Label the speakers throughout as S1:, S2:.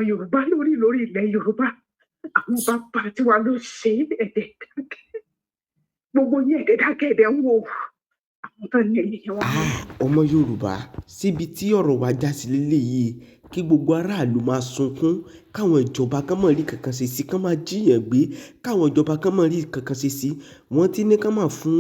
S1: ọmọ Yorùbá lórí ilẹ̀ Yorùbá àwọn bàbá tiwa ló ṣe ẹ̀dẹ̀ dákẹ́ gbogbo yín ẹ̀dẹ̀ dákẹ́ ẹ̀dẹ̀ ń wò àwọn tó ní ẹ̀yìn wọn.
S2: ọmọ Yorùbá síbi tí ọ̀rọ̀ wa já sí lélẹ́yìí kí gbogbo aráàlú máa sunkún káwọn ìjọba kan máa rí kankan ṣe sí kán máa jíyàn gbé káwọn ìjọba kan máa rí kankan ṣe sí wọ́n ti ní kán máa fún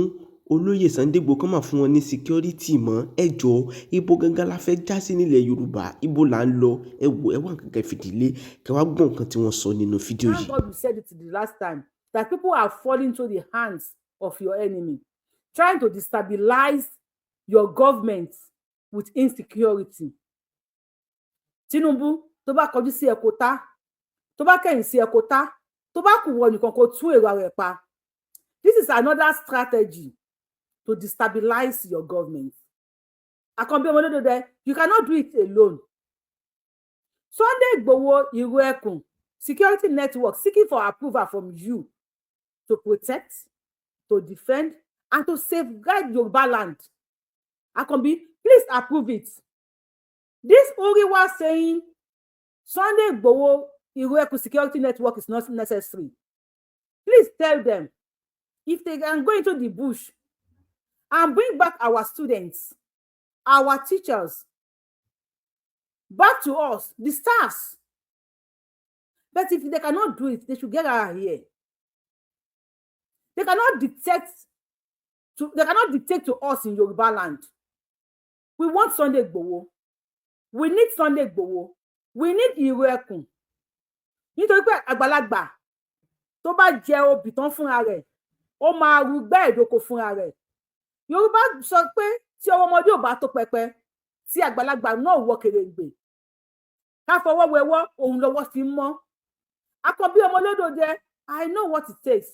S2: olóyè Sunday Igboho kán máa fún wọn ní security mọ́ ẹjọ́ ibo gangan la fẹ́ já sí nílẹ̀ Yorùbá ibo là ń lọ ẹ wò ẹ wà kankan fìdílé kẹ wá gbọ́ nǹkan tí wọ́n sọ nínú fídíò yìí.
S3: God, we said it the last time that people are falling to the hands of your enemy, trying to destabilize your government with insecurity. Tinubu, tó bá kọjú sí ẹ̀kọ́tà, tó bá kẹ̀yìn sí ẹ̀kọ́tà, tó bá kù wọ nìkan kó tún èrò rẹ̀ pa. This is another strategy to destabilize your government. Akanbi Omolodode, you cannot do it alone. Sunday Igboho Ekun security network seeking for approval from you to protect, to defend, and to safeguard Yoruba land. Akanbi, please approve it. This Uriwa saying Sunday Igboho Ekun security network is not necessary. Please tell them if they can go into the bush and bring back our students, our teachers, back to us, the stars. But if they cannot do it, they should get out of here. They cannot dictate to us in Yoruba land. We want Sunday Igboho. We need Sunday Igboho. We need Ekun. Nítorí pé àgbàlagbà tó bá jẹ obì tán fúnra rẹ̀, ó máa rúgbẹ́ ìdókò fúnra rẹ̀. Yorùbá sọ pé tí ọwọ́ ọmọdé ò bá tó pẹpẹ, tí àgbàlagbà náà wọ kèrègbè. Ká fọwọ́ wẹwọ́, òun lọ́wọ́ fi mọ́. Akanbi Omolodode, I know what it takes.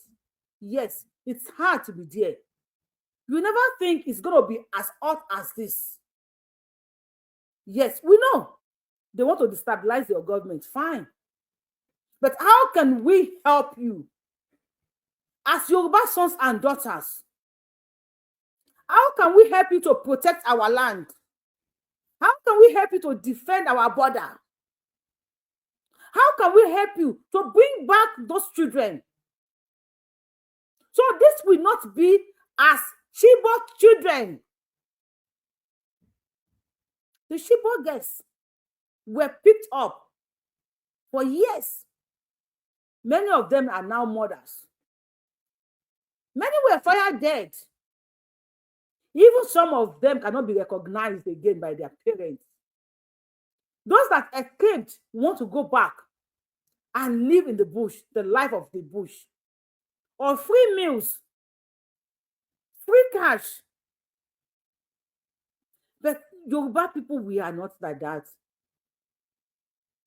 S3: Yes, it's hard to be there. You never think it's going to be as hot as this. Yes, we know. They want to destabilize your government. Fine. But how can we help you? As Yoruba sons and daughters, how can we help you to protect our land? How can we help you to defend our border? How can we help you to bring back those children? So this will not be as Chibok children. The Chibok girls were picked up for years. Many of them are now mothers. Many were fired dead. Even some of them cannot be recognized again by their parents. Those that escaped want to go back and live in the bush, the life of the bush. Or free meals, free cash. But Yoruba people, we are not like that.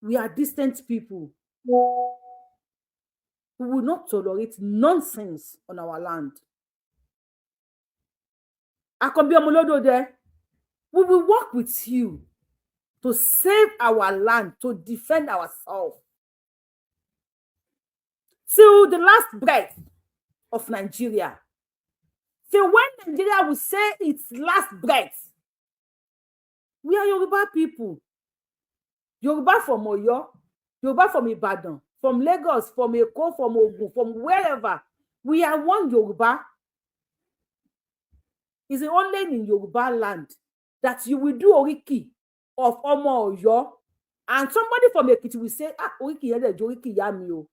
S3: We are distant people. We will not tolerate nonsense on our land. Akanbi Omolodode, we will work with you to save our land, to defend ourselves. Till the last breath of Nigeria. Till when Nigeria will say its last breath. We are Yoruba people. Yoruba from Oyo, Yoruba from Ibadan, from Lagos, from Ekun, from Ogun, from wherever. We are one Yoruba. It's only in Yoruba land that you will do Oriki of Omo Oyo. And somebody from Ekiti will say, Oriki yede Oriki yami o.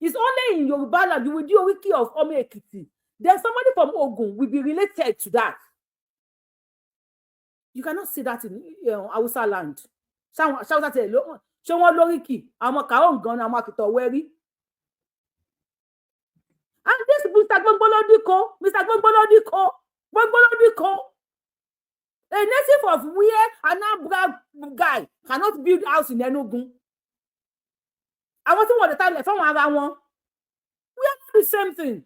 S3: It's only in Yoruba land you will do Oriki of Omo Ekiti. Then somebody from Ogun will be related to that. You cannot see that in Hausa land. Shout out to show one Loriki. I'm a Kaon gun, I'm a Kitoweri. And this Mr. Gbongbolodiko, a native of where Anambra guy cannot build house in Enugu. I want to know the time from around one. We are not the same thing.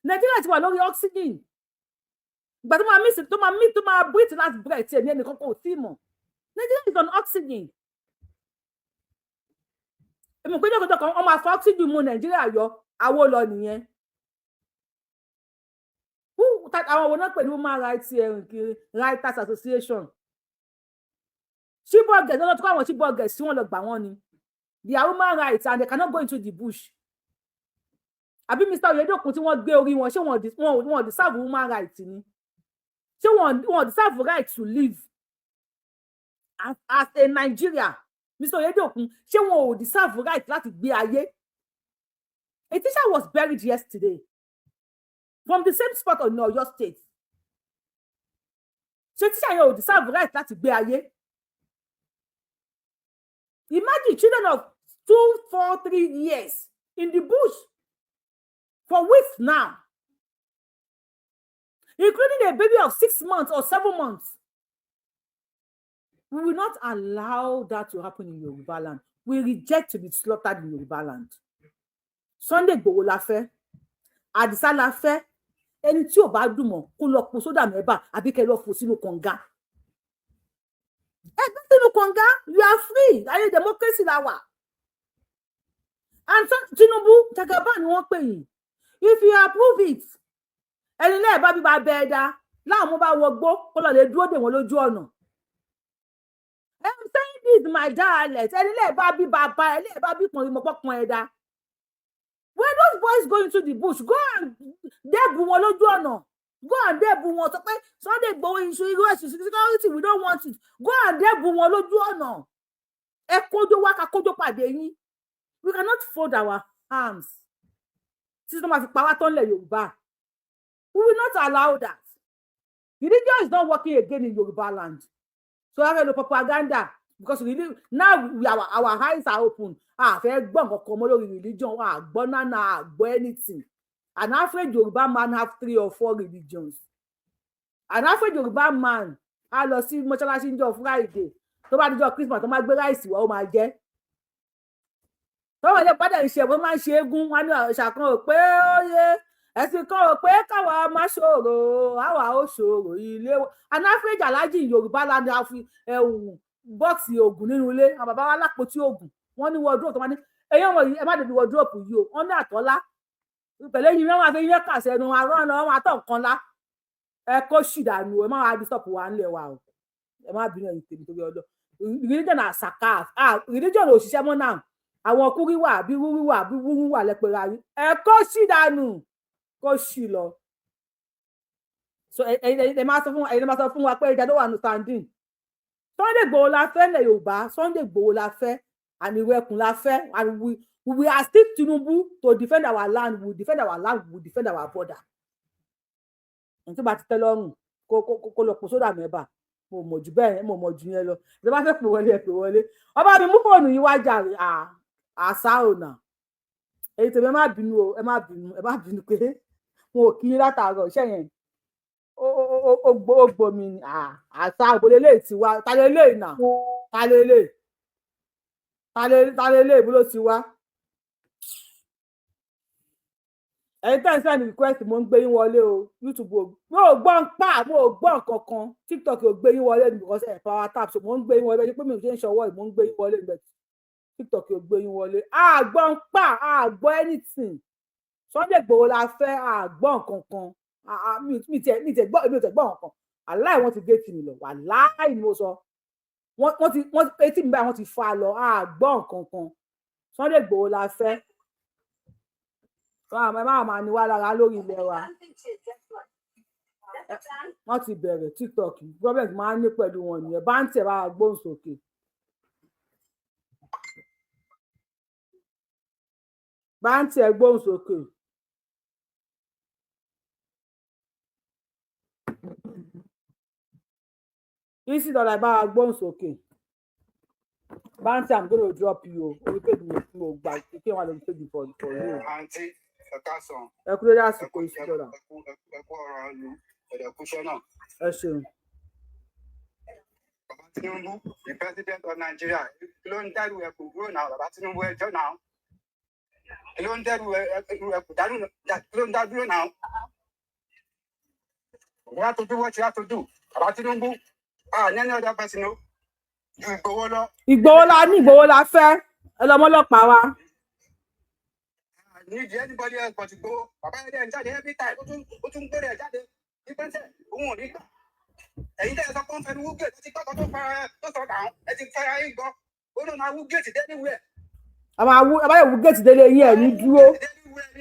S3: Nigeria is one of the oxygen. But to my breathe last breath, Nigeria is on oxygen. I'm going to talk on my oxygen in Nigeria. I will learn here. Who that I will not pay Human Rights Writers Association. Chibok girls, lọ́dọ̀ tó kọ́ àwọn Chibok girls tí wọ́n lọ gbà wọ́n ni. They are human rights and they cannot go into the bush. Àbí Mr. Oyedokun tí wọ́n gbé orí wọn, ṣé wọ́n deserve human rights ni? Ṣé wọ́n deserve right to live as a Nigeria? Mr. Oyedokun, ṣé wọ́n deserve right láti gbé ayé? A teacher was buried yesterday from the same spot in Oyo State. Ṣé teacher yẹn deserve right láti gbé ayé? Imagine children of 2, 4, 3 years in the bush for weeks now, including a baby of 6 months or 7 months. We will not allow that to happen in Yoruba land. We reject to be slaughtered in Yoruba land. Sunday Igboho la fẹ́, Adisa la fẹ́, ẹni tí ò bá dùn mọ́ kó lọ po sódà mẹ́bà àbí kẹ́ lọ fò sínú kànga. Ẹgbẹ́ sínú kànga, you are free. Ayé democracy la wà. And Tinubu, Jagaba ni wọ́n pè yín. If you approve it, ẹni náà bá bí bá bẹ́ẹ̀ dá, láwọn bá wọgbó kó lọ lè dúró dè wọ́n lójú ọ̀nà. I'm saying this, my dialect. Ẹni náà bá bí bàbá, ẹni náà bá bí pọ̀nrímọ̀pọ̀pọ̀ ẹ̀dá. When those boys go into the bush, go and dẹ́bu wọn lójú ọ̀nà. Go and dẹ́bu wọn. Sọ pé Sunday Igboho issue security, we don't want it. Go and dẹ́bu wọn lójú ọ̀nà. Ẹ kójó wá ká kójó pàdé yín. We cannot fold our arms. Títí tó máa fi pa wá tán lẹ̀ Yorùbá. We will not allow that. Religion is not working again in Yoruba land. So I have no propaganda because really now our eyes are open. Fẹ́ gbọ́ nǹkan kan mọ́ lórí religion, gbọ́ nana, gbọ́ anything. An average Yoruba man have 3 or 4 religions. An average Yoruba man á lọ sí mọ́ṣáláṣí níjọ́ Friday. Tó bá níjọ́ Christmas tó máa gbé ráìsì wá ó máa jẹ. Tó wọ́n lè padà ìṣe wọ́n máa ń ṣe eégún wọn ní ṣàkan ò pé ó yé ẹ̀sìn kan ò pé káwa má ṣòro àwa ó ṣòro ilé. An average alájì Yorùbá land á fi bọ́ọ̀sì oògùn nínú ilé. Àwọn bàbá wa lápótí oògùn. Wọ́n ní wardrobe tó máa ní ẹ̀yàn wọ̀nyí ẹ má débi wardrobe yìí o. Wọ́n ní àtọ́lá. Pẹ̀lẹ́ yìí wọ́n máa fi yẹ́ kàṣẹ ẹnu àrùn ọ̀nà wọn àtọ̀ nǹkan lá. Ẹ kó ṣìdànù ẹ má wá di stop wa ńlẹ̀ wa o. Ẹ má bínú ẹ̀yìn tèmi torí ọdọ. Religion àṣàkà religion ò ṣiṣẹ́ mọ́ náà. Àwọn kúrí wà bí wúrí wà bí wúrí wà lẹ́pẹ̀rẹ̀ ayé. Ẹ kó ṣìdànù kó ṣì lọ. So ẹ máa sọ fún wa pé ìjà ló wà ní standing. Sunday Igboho la fẹ́ ní Yorùbá. Sunday Igboho la fẹ́. And Ekun la fẹ́, and we are still Tinubu to defend our land. We defend our land. We defend our border. And tó bá ti tẹ́ lọ́rùn kó lọ pò sódà mẹ́bà. Mo mọ̀ jù bẹ́ẹ̀ mo mọ̀ jù yẹn lọ. Ìjọba fẹ́ pè wọlé ẹ pè wọlé. Ọba mi mú fóònù yìí wá jàre àṣà ọ̀nà. Èyí tèmi ẹ má bínú o, ẹ má bínú pé wọn ò kí ní látàárọ̀ iṣẹ́ yẹn. Ó gbomi ni àṣà òbólélé ti wá. Ta lélẹ̀ náà? Ta lélẹ̀? Talele ìbúlò ti wá. Ẹ̀yin tẹ́ ń send request mo ń gbé yín wọlé o. YouTube mo ò gbọ́ kankan. TikTok ò gbé yín wọlé because ẹ̀ power tap. So mo ń gbé yín wọlé pé mi ò ṣe ń ṣọwọ́ ẹ̀ mo ń gbé yín wọlé nígbà TikTok ò gbé yín wọlé. Gbọ́ anything. Sunday Igboho la fẹ́ gbọ́ kankan. Mi tẹ̀ gbọ́ nǹkan. Aláì wọ́n ti gé tì mí lọ. Wàláì ni mo sọ. Wọ́n ti etí mi báyìí wọ́n ti fa lọ gbọ́ nǹkan kan. Sunday Igboho la fẹ́. Ẹ máa ní wá lára lórí ilẹ̀ wa. Wọ́n ti bẹ̀rẹ̀ TikTok gọ́ọ̀mẹ̀ntì máa ń ní pẹ̀lú wọn nìyẹn. Bá ń tẹ̀ bá gbóhùn sókè. Bá ń tẹ̀ gbóhùn sókè. Easy dollar bá gbóhùn sókè. Bounty, I'm going to drop you. We pay the back. You can't want to pay for you.
S4: Auntie, Kason.
S3: I could ask you $1. Ṣeun.
S4: Tinubu, the president of Nigeria, alone that we have grown now. Tinubu is now. Alone that we have grown now. You have to do what you have to do. About Tinubu, none other person know.
S3: Igboho la fẹ́ ọlọ́mọlọ́pàá wa.
S4: Need anybody else but Igboho. Bàbá yẹn dẹ̀ ń jáde every time. Ó tún gbé rẹ̀ jáde. Ìpẹ́sẹ̀ òun ò ní gbà. ẹ̀yin tẹ́ ẹ sọ pé ń fẹnu wú gèètì tí kọ́kọ́ tó fara tó sọ dàn ẹ ti fara yín gbọ́ ó ló máa wú gèètì dé níwẹ̀.
S3: àbáyé wú gèètì délé yín ẹ̀ ní dúró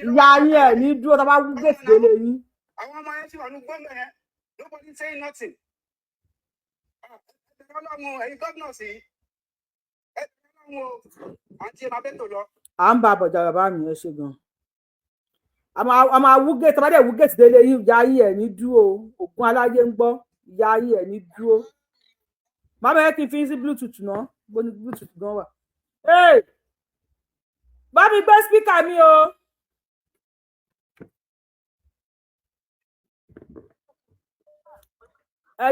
S3: ìyá yín ẹ̀ ní dúró tá a bá wú gèètì délé yín.
S4: àwọn ọmọ yẹn ti wà ní gbọ́ngàn yẹn nobody say nothing. ọlọ́run ẹ̀yin gómìnà sí ẹ ọlọ́run àǹtí ẹ̀ máa bẹ́ẹ̀ tó lọ.
S3: à ń bá àbọ̀jà bàbá mi ẹ ṣe gan. a máa wú gèètì tá a bá dẹ̀ wú gèètì délé yín ìyá yín ẹ̀ ní dúró ògùn aláyé ń gbọ́ ìyá yín ẹ̀ ní dúró. màmá ẹ kí n fi sí bluetooth náà bó ní bluetooth gan wà. bá mi gbé spíkà mi o.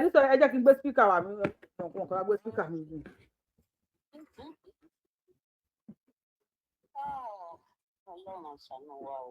S3: nítorí ẹ jẹ́ kí n gbé spíkà wà mí ọ̀kan kan gbé spíkà mi jù.
S5: Ọlọ́run ṣàánú wa o.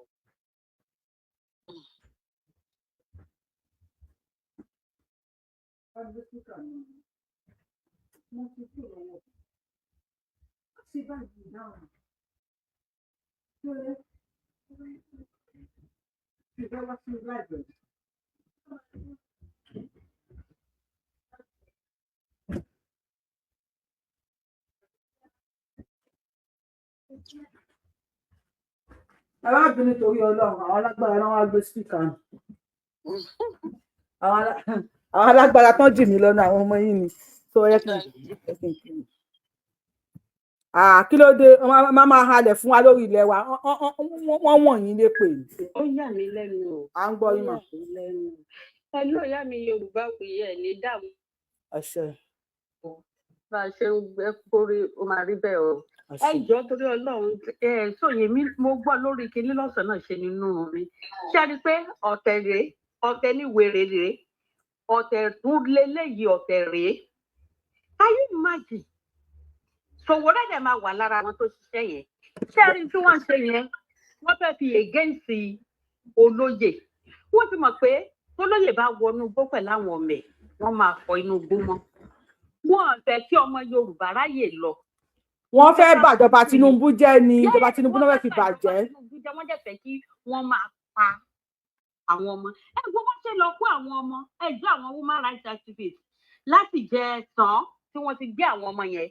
S3: arábìnrin torí Ọlọ́run àwọn alágbára náà wá gbé spíkà àwọn alágbára tán jì mí lọ́nà àwọn ọmọ yìí ni tó yẹ kí n kí ló dé máa halẹ̀ fún wa lórí ilẹ̀ wa wọ́n wọ̀nyí lè pè é.
S5: Ó yà mí lẹ́nu o.
S3: À ń gbọ́ yín mà.
S5: Ẹ ló yá mi Yorùbá wuyì ẹ̀ ní dààmú.
S3: Àṣẹ.
S5: Bá a ṣe ń gbẹ kórè ó máa rí bẹ́ẹ̀ o. Ẹ jọ̀ọ́ torí Ọlọ́run sóye mi mo gbọ́ lórí kinní lọ́sàn náà ṣe nínú mi. Ṣé a rí i pé ọ̀tẹ̀ rèé ọ̀tẹ̀ ní wèrè rèé ọ̀tẹ̀ tún léléyìí ọ̀tẹ̀ rèé. Can you imagine? Sòwòrẹ́ dẹ̀ máa wà lára àwọn tó ṣiṣẹ́ yẹn. Ṣé ẹ rí tí wọ́n ń ṣe yẹn? Wọ́n fẹ́ fi against olóyè. Wọ́n ti mọ̀ pé olóyè bá wọnú igbó pẹ̀lú àwọn ọmọ ẹ̀ wọ́n máa fọ inú igbó mọ́. Wọ́n fẹ́ kí ọmọ Yorùbá ráyè lọ.
S3: Wọ́n fẹ́ bàjọba Tinubu jẹ́ ni ìjọba Tinubu náà fẹ́ fi bàjẹ́.
S5: Wọ́n dẹ̀ fẹ́ kí wọ́n máa pa àwọn ọmọ. Ẹ gbọ́ wọ́n ṣe lọ kó àwọn ọmọ ẹjọ́ àwọn women rights activists láti jẹ ẹ̀sán tí wọ́n ti gbé àwọn ọmọ yẹn.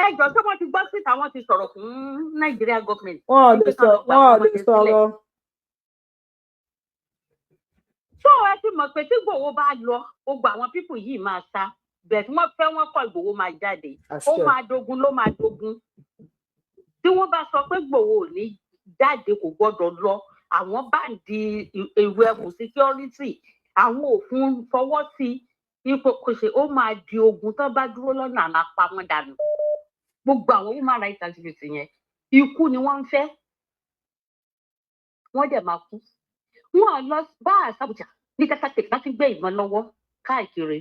S5: Ẹ jọ̀ọ́ tí wọ́n ti gbọ́ síta wọ́n ti sọ̀rọ̀ fún Nigeria government.
S3: Wọ́n lè sọ̀rọ̀.
S5: Tó ẹ ti mọ̀ pé tí Ìgbòho bá lọ gbogbo àwọn pípù yìí máa sá bẹ́ẹ̀ tí wọ́n fẹ́ wọ́n kọ́ Ìgbòho máa jáde ó máa dogun ló máa dogun. Tí wọ́n bá sọ pé Ìgbòho ò ní jáde kò gbọ́dọ̀ lọ àwọn báńdì èrò ẹkùn security àwọn òfin fọwọ́ sí ipò kò ṣe ó máa di ogun tó bá dúró lọ́nà àmàpá wọn dànù. Gbogbo àwọn human rights activists yẹn ikú ni wọ́n ń fẹ́ wọ́n dẹ̀ máa kú. Wọ́n lọ bá àṣàbùjà ní kátàkì láti gbé ìbọn lọ́wọ́ káàkiri.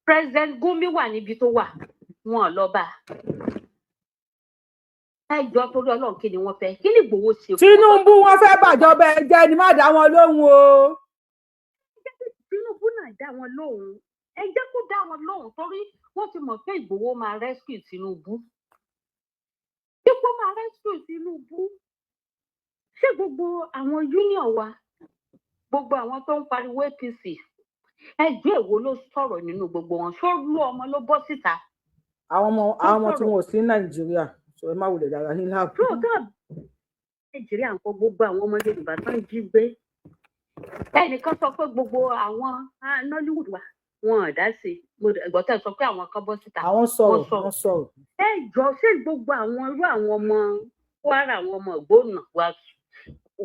S5: President Gumi wà níbi tó wà wọ́n lọ bá. Ẹ jọ̀ọ́ torí Ọlọ́run kí ni wọ́n fẹ́ kí ni Ìgbòho ṣe.
S3: Tinubu wọ́n fẹ́ bàjọba ẹ̀jẹ̀ ni má dá wọn lóhùn o.
S5: Tinubu náà dá wọn lóhùn ẹ jẹ́ kó dá wọn lóhùn torí wọ́n ti mọ̀ pé Ìgbòho máa rescue Tinubu. Ipò máa rescue Tinubu. Ṣé gbogbo àwọn union wa gbogbo àwọn tó ń pariwo APC ẹjọ́ èwo ló sọ̀rọ̀ nínú gbogbo wọn ṣó lú ọmọ ló bọ́ síta.
S3: Àwọn ọmọ tí wọn ò sí Nàìjíríà sọ ẹ má wulẹ̀ dára ní láàbù.
S5: Nàìjíríà ń kọ́ gbogbo àwọn ọmọ Yorùbá tó ń jí gbé. Ẹnìkan sọ pé gbogbo àwọn Nollywood wa wọn ò dá sí ìgbọ́tẹ̀ sọ pé àwọn kan bọ́ síta.
S3: Àwọn sọ̀rọ̀.
S5: Ẹ jọ̀ọ́ ṣé gbogbo àwọn irú àwọn ọmọ Kwara àwọn ọmọ Ògbónà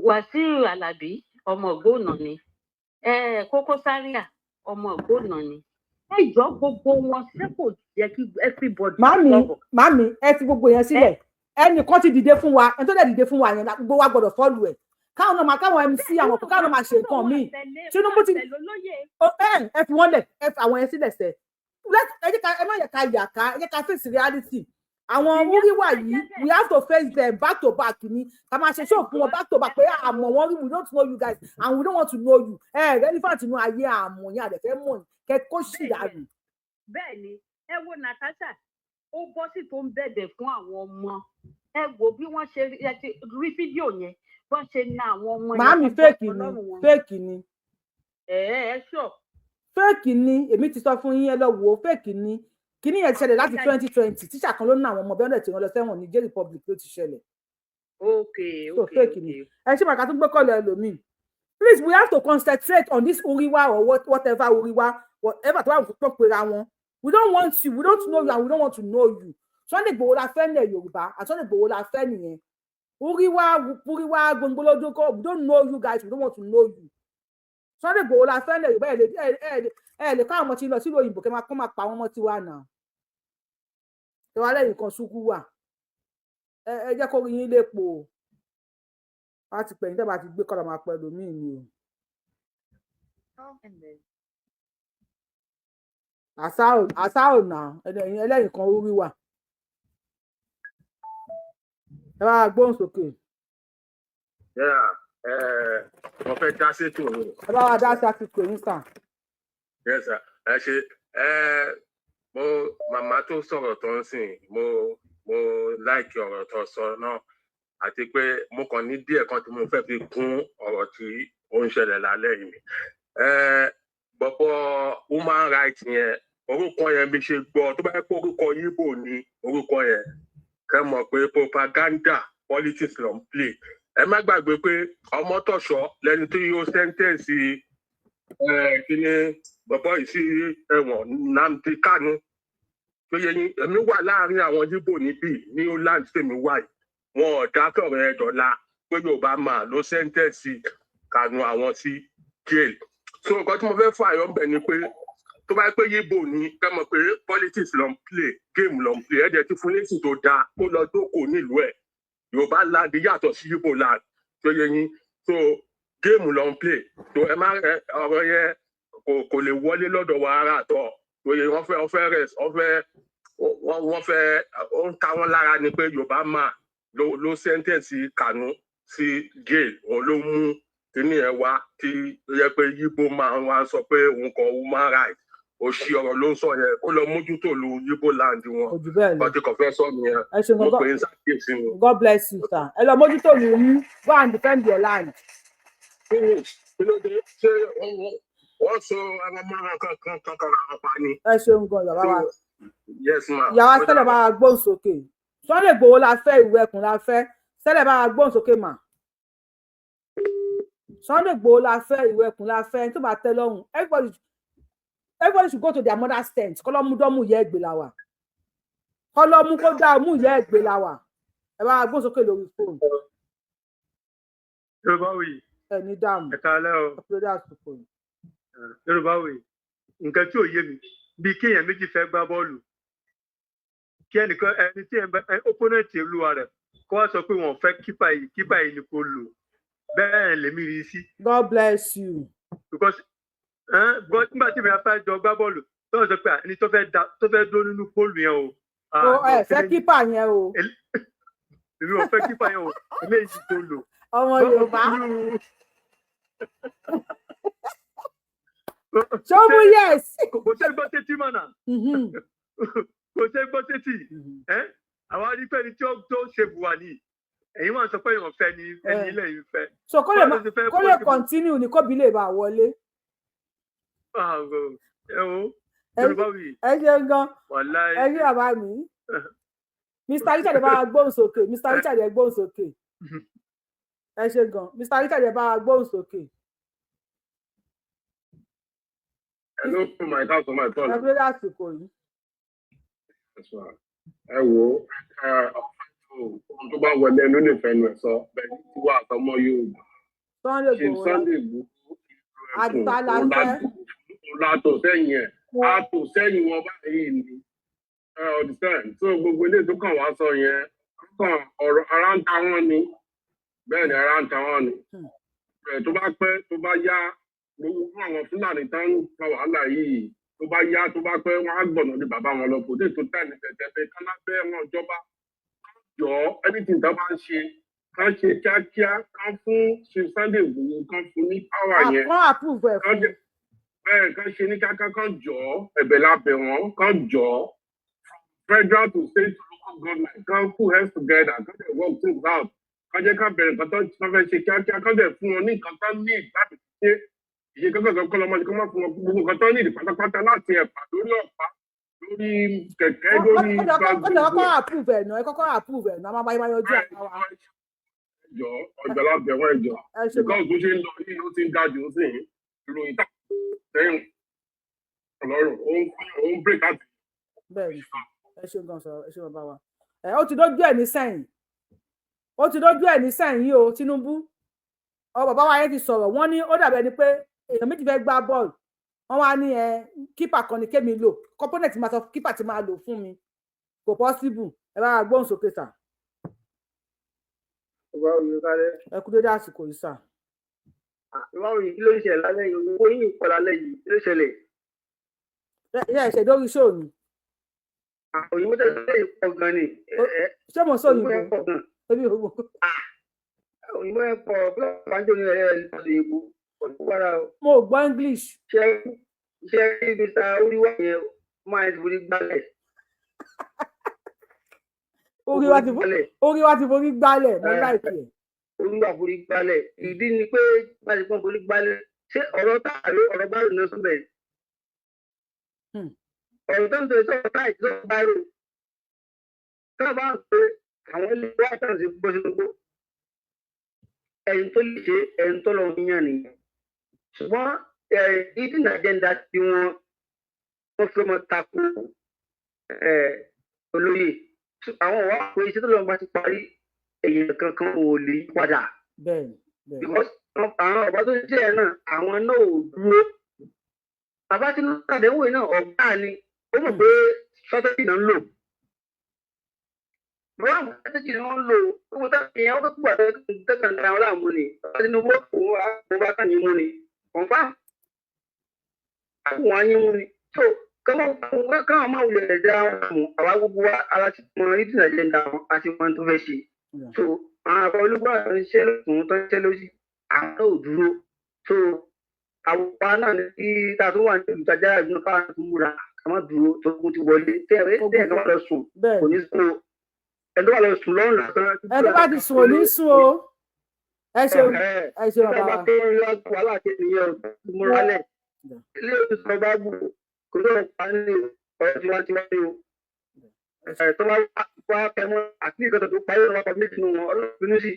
S5: Wàsíù Àlàbí ọmọ Ògbónà ni Kókó Zaria ọmọ Ògbónà ni. Ẹ jọ̀ọ́ gbogbo wọn ṣé kò jẹ́ kí everybody.
S3: Màmí ẹ fi gbogbo yẹn sílẹ̀ ẹnìkan ti dìde fún wa ẹni tó dẹ̀ dìde fún wa yẹn gbogbo wa gbọ́dọ̀ fọ́ọ̀lù ẹ̀ káwọn náà máa káwọn MC àwọn kan káwọn náà máa ṣe nǹkan míì Tinubu ti ẹ fi wọ́n lẹ̀ ẹ fi àwọn yẹn sílẹ̀ sẹ̀ ẹ má yẹ ká yà ká ẹ jẹ́ ká face reality àwọn wúríwà yìí we have to face them back to back ni ká máa ṣe ṣóò fún wọn back to back pé àmọ́ wọn rí we don't know you guys and we don't want to know you relevant inú ayé àmọ́ yẹn àdẹ̀fẹ́ mọ̀ kẹ́ kó ṣì dàrú.
S5: Bẹ́ẹ̀ni ẹ wo Natasha ó bọ́ sí tó ń bẹ̀bẹ̀ fún àwọn ọmọ ẹ wo bí wọ́n ṣe rí fídíò yẹn wọ́n ṣe na àwọn ọmọ yẹn.
S3: Màámi fake ni.
S5: Ẹ sọ
S3: fake ni èmi ti sọ fún yín ẹ lọ wò ó fake ni kíní yẹn ṣẹlẹ̀ láti 2020 tíṣà kan ló ná àwọn ọmọ bí wọ́n dẹ̀ tí wọ́n lọ sẹ́wọ̀n ní Niger Republic ló ti ṣẹlẹ̀. So fake ni ẹ ṣe màkà tó gbé kọ́lẹ̀ ẹlòmíì. Please, we have to concentrate on this Uriwa or whatever Uriwa, whatever to talk with one. We don't want you, we don't know you, and we don't want to know you. Sunday Igboho la fẹ́ ní Yorùbá, and Sunday Igboho la fẹ́ nìyẹn. Uriwa, Gbolodoko, we don't know you guys, we don't want to know you. Sunday Igboho la fẹ́ ní Yorùbá, lè ká àwọn tí lọ sí òyìnbó kẹ́ máa kọ́ máa pa àwọn ọmọ tí wà náà. Ẹ wá lẹ́yìn kan ṣúkú wà. Ẹ jẹ́ kó rí yín lépo. Láti pẹ̀yìn tẹ́ bá ti gbé kọ́lọ̀ máa pẹ̀lú mí ni o. Àṣà ò nà ẹlẹ́yìn kan orí wà. Ẹ bá gbóhùn sókè.
S6: Mo fẹ́ dá sétò o.
S3: Ẹ bá wa dá sí àsìkò yín sàn.
S6: Yes sir. Ẹ ṣe màmá tó sọ̀rọ̀ tó ń sìn mo láìkí ọ̀rọ̀ tó sọ náà. Àti pé mo kàn ní díẹ̀ kan tí mo fẹ́ fi kún ọ̀rọ̀ tí ó ń ṣẹlẹ̀ lálẹ́ yìí. Bọ̀bọ̀ human rights yẹn orúkọ yẹn bí ṣe gbọ́ tó bá yẹ pé orúkọ Yíbò ní orúkọ yẹn kẹ́ mọ̀ pé propaganda politics ló ń play. Ẹ má gbàgbé pé Ọmọ́tọ̀ṣọ́ lẹni tó yóò sẹ́ńtẹ̀ǹsì kíní bọ̀bọ̀ yìí sí ẹ̀wọ̀n Nnamdi Kanu. Tó yẹ yín èmi wà láàárín àwọn Yíbò níbí ní Holland tèmi wà yìí. Wọn ò dá sọ̀rọ̀ ẹ̀ dọ̀la pé Yorùbá máa ló sẹ́ńtẹ̀ǹsì Kanu àwọn sí jail. So nǹkan tí mo fẹ́ fà yọ̀ bẹ̀ ni pé tó bá pé Yíbò ní ká mọ̀ pé politics ló ń play game ló ń play ẹ̀jẹ̀ tí fún lẹ́sìn tó dáa kó lọ dókòó nílùú ẹ̀. Yorùbá land yàtọ̀ sí Yíbò land tó yẹ yín so game ló ń play tó ẹ má ọ̀rọ̀ yẹn kò lè wọlé lọ́dọ̀ wa ara àtọ̀ tó yẹ wọ́n fẹ́ ó ń ta wọ́n lára ni pé Yorùbá máa ló sẹ́ńtẹ̀ǹsì Kanu sí jail òun ló mú kíní ẹ̀ wá tí ó yẹ pé Yíbò máa wá sọ pé òun kọ human rights òṣì ọ̀rọ̀ ló ń sọ yẹn kó lọ mójútó lu Yíbò land wọn ọtí kan fẹ́ sọ nìyẹn mo pè é ṣàkíyèsí mi.
S3: God bless you sir. Ẹ lọ mójútó lu yín go and defend your land.
S6: Kí ló dé ṣé wọ́n so àwọn ọmọ kankan àwọn pa ni.
S3: Ẹ ṣeun gan yàrá wa.
S6: Yes ma.
S3: Yàrá Sele bá wa gbóhùn sókè. Sunday Igboho la fẹ́ ìwé ẹkùn la fẹ́ Sele bá wa gbóhùn sókè mà. Sunday Igboho la fẹ́ ìwé ẹkùn la fẹ́ tó bá tẹ́ lọ́rùn everybody should go to their mother's tent kọ́lọ́mú dọ́mú yẹ ẹgbẹ́ la wà kọ́lọ́mú kó dá mú yẹ ẹgbẹ́ la wà ẹ bá wa gbóhùn sókè lórí fóònù.
S7: Yorùbá wuyì.
S3: Ẹ ní dáàmú.
S7: Ẹ káalẹ́ o.
S3: Ọ̀pẹ̀lẹ̀ àsìkò yìí.
S7: Yorùbá wuyì. Nǹkan tí ò yé mi bíi kéèyàn méjì fẹ́ gbá bọ́ọ̀lù kí ẹnìkan ẹni tí opponent olúwa rẹ̀ kó wá sọ pé wọ́n fẹ́ kípa yìí ni kò lò bẹ́ẹ̀ lèmi rí sí.
S3: God bless you.
S7: Because nígbà tí mi fẹ́ jọ gbá bọ́ọ̀lù tó ń sọ pé ẹni tó fẹ́ dó nínú pólù yẹn o.
S3: Ẹ fẹ́ kípa yẹn o.
S7: Èmi ò fẹ́ kípa yẹn o eléyìí kò lò.
S3: Ọmọ Yorùbá. Ṣọ́mú yes.
S7: Kò tẹ́ gbọ́ sétí mọ̀nà. Kò tẹ́ gbọ́ sétí. Àwọn arífẹ́ ni tí ó ṣe bùwà ní. Ẹ̀yin wọ́n sọ pé èèyàn fẹ́ ni ẹni ilé yìí fẹ́.
S3: So kó lè continue ní kóbi lè bá wọlé.
S7: Yorùbá wuyì.
S3: Ẹ ṣe gan. Ẹ ṣe bàbá mi. Mr. Richard bá wa gbóhùn sókè. Mr. Richard ẹ gbóhùn sókè. Ẹ ṣe gan. Mr. Richard ẹ bá wa gbóhùn sókè.
S6: Hello, my house on my phone.
S3: Ẹ gbé lásìkò yìí.
S6: Ẹ wo ohun tó bá wọlé ẹnu lè fẹnu ẹ sọ bẹ́ẹ̀ tí wà àtọmọ Yorùbá.
S3: Sunday Igboho. Àgbàlá fẹ́.
S6: Látò sẹ́yìn ẹ̀ àtò sẹ́yìn wọn báyìí ni ọ̀dùsẹ́n tó gbogbo ilé tó kàn wá sọ yẹn kàn ọ̀rọ̀ ara ń ta wọ́n ni bẹ́ẹ̀ ni ara ń ta wọ́n ni tó bá pẹ́ tó bá yá gbogbo fún àwọn Fúlàní tó ń fa wàhálà yìí tó bá yá tó bá pẹ́ wọ́n á gbọ̀nà ní bàbá wọn lọ kò dé tó tẹ̀ ní tẹ̀tẹ̀ pé kálá bẹ́ẹ̀ wọn ìjọba jọ anything tó bá ń ṣe ká ṣe kíákíá ká fún ṣe Sunday Igboho kan fún ní power yẹn bẹ́ẹ̀ kan ṣe ní kíákíá kan jọ ẹ̀bẹ̀ lábẹ́ wọn kan jọ federal to state to local government kan put heads together kan dẹ̀ work things out kan jẹ́ ká bẹ̀rẹ̀ nǹkan tó fẹ́ ṣe kíákíá kan dẹ̀ fún wọn ní nǹkan tó ní láti ṣe ìṣe kẹ́kọ̀ọ́ kọ́ lọ́mọ kọ́ máa fún wọn gbogbo nǹkan tó ní ìdí pátápátá láti ẹ̀pà lórí ọ̀pá lórí kẹ̀kẹ́ lórí
S3: kọ́kọ́ approve ẹ̀ náà ẹ kọ́kọ́ approve ẹ̀ náà a máa bá yín yanjú àwọn wa.
S6: ẹjọ́ ọjọ́ lábẹ́ wọn ẹjọ́ nǹkan tó ṣe ń lọ yìí ó ti ń dájú ó sì ń ìròyìn tá sẹ́yìn ọlọ́run ó ń break out.
S3: bẹ́ẹ̀ni ẹ ṣe gan sọ ẹ ṣe bàbá wa ó ti dójú ẹ̀ ní sẹ́yìn yìí o Tinubu ọ bàbá wa yẹn ti sọ̀rọ̀ wọ́n ní ó dàbí ẹni pé èèyàn méjì fẹ́ gbá bọ́ọ̀lù wọ́n wá ní kípà kan ní kémi lò component máa sọ kípà tí máa lò fún mi kò possible ẹ bá gbóhùn sókè sà. ẹ kú dédé àsìkò yìí sà.
S8: báwo ni kí ló ń ṣẹlẹ̀ lálẹ́ yìí owó yìí pọ̀ lálẹ́ yìí kí ló ṣẹlẹ̀.
S3: ẹ ṣe dórí ṣóò ni.
S8: òyìnbó tẹ̀lé ìpọ̀ gan ni.
S3: ṣé mo sọ òyìnbó ebi òwò.
S8: òyìnbó ẹ̀ pọ̀ bílọ̀ pàjọ́ ní ẹ̀rẹ́ ìlú
S3: mo gbọ́ English.
S8: ṣe ibi ta oríwá yẹn máa ń forí gbálẹ̀.
S3: orí wa ti forí gbálẹ̀ mo láìpẹ́.
S8: orí wa forí gbálẹ̀ ìdí ni pé bá ti pọ́n forí gbálẹ̀ ṣé ọ̀rọ̀ táàrí ọ̀rọ̀ bá rò náà sọ́bẹ̀. ọ̀rọ̀ tó ń sọ ìṣọ́ táì tó bá rò tó bá ń pè àwọn ilé wa tàn sí bó ṣe gbogbo ẹ̀yìn tó lè ṣe ẹ̀yìn tó lọ yíyan nìyẹn. ṣùgbọ́n hidden agenda tí wọ́n fẹ́ mọ́ tako olóyè àwọn wà pé iṣẹ́ tó lọ́wọ́ bá ti parí èèyàn kankan ò lè padà. because àwọn ọba tó ṣiṣẹ́ ẹ̀ náà àwọn náà ò dúró. bàbá tí wọ́n ṣàdéhùn náà ọ̀gá ni ó mọ̀ pé strategy náà ń lò. bàbá àwọn strategy náà ń lò owó tá ìyẹn wọ́n tó kú àtẹ́kàn dára wọn láàmú ni. bàbá tí wọ́n kó bá kàn yín mú ni. confam àwọn ayé wọn ni so káwọn máa wulẹ̀ ẹ̀dá wọn àwa gbogbo wa ara ti mọ ìdí àjẹndà wọn àti wọn tó fẹ́ ṣe so àwọn àbá olùgbà tó ń ṣe lọ́sùn tó ń ṣe lọ́sì àwọn ò dúró so àwọn ọba náà ní kí ta tó wà ní olùtajà ìgbìmọ̀ káwọn tó múra káwọn dúró tó kún ti wọlé tẹ́ẹ̀ ká wà lọ sùn kò ní sùn ẹ̀dọ́ wà lọ sùn lọ́rùn lásán.
S3: ẹ̀dọ́ bá ti sùn ò ní sùn o ẹ ṣe bàbá wa.
S8: wàhálà kejì yẹn ò múra lẹ̀ ilé ìwòsàn bá gbò kò tó pa ní ọ̀rọ̀ tiwantiwa ní o. tó bá wá kẹmọ́ àti ìgbésẹ̀ tó parí ọ̀rọ̀ ọkọ̀ méjì nù wọn ọlọ́run sí.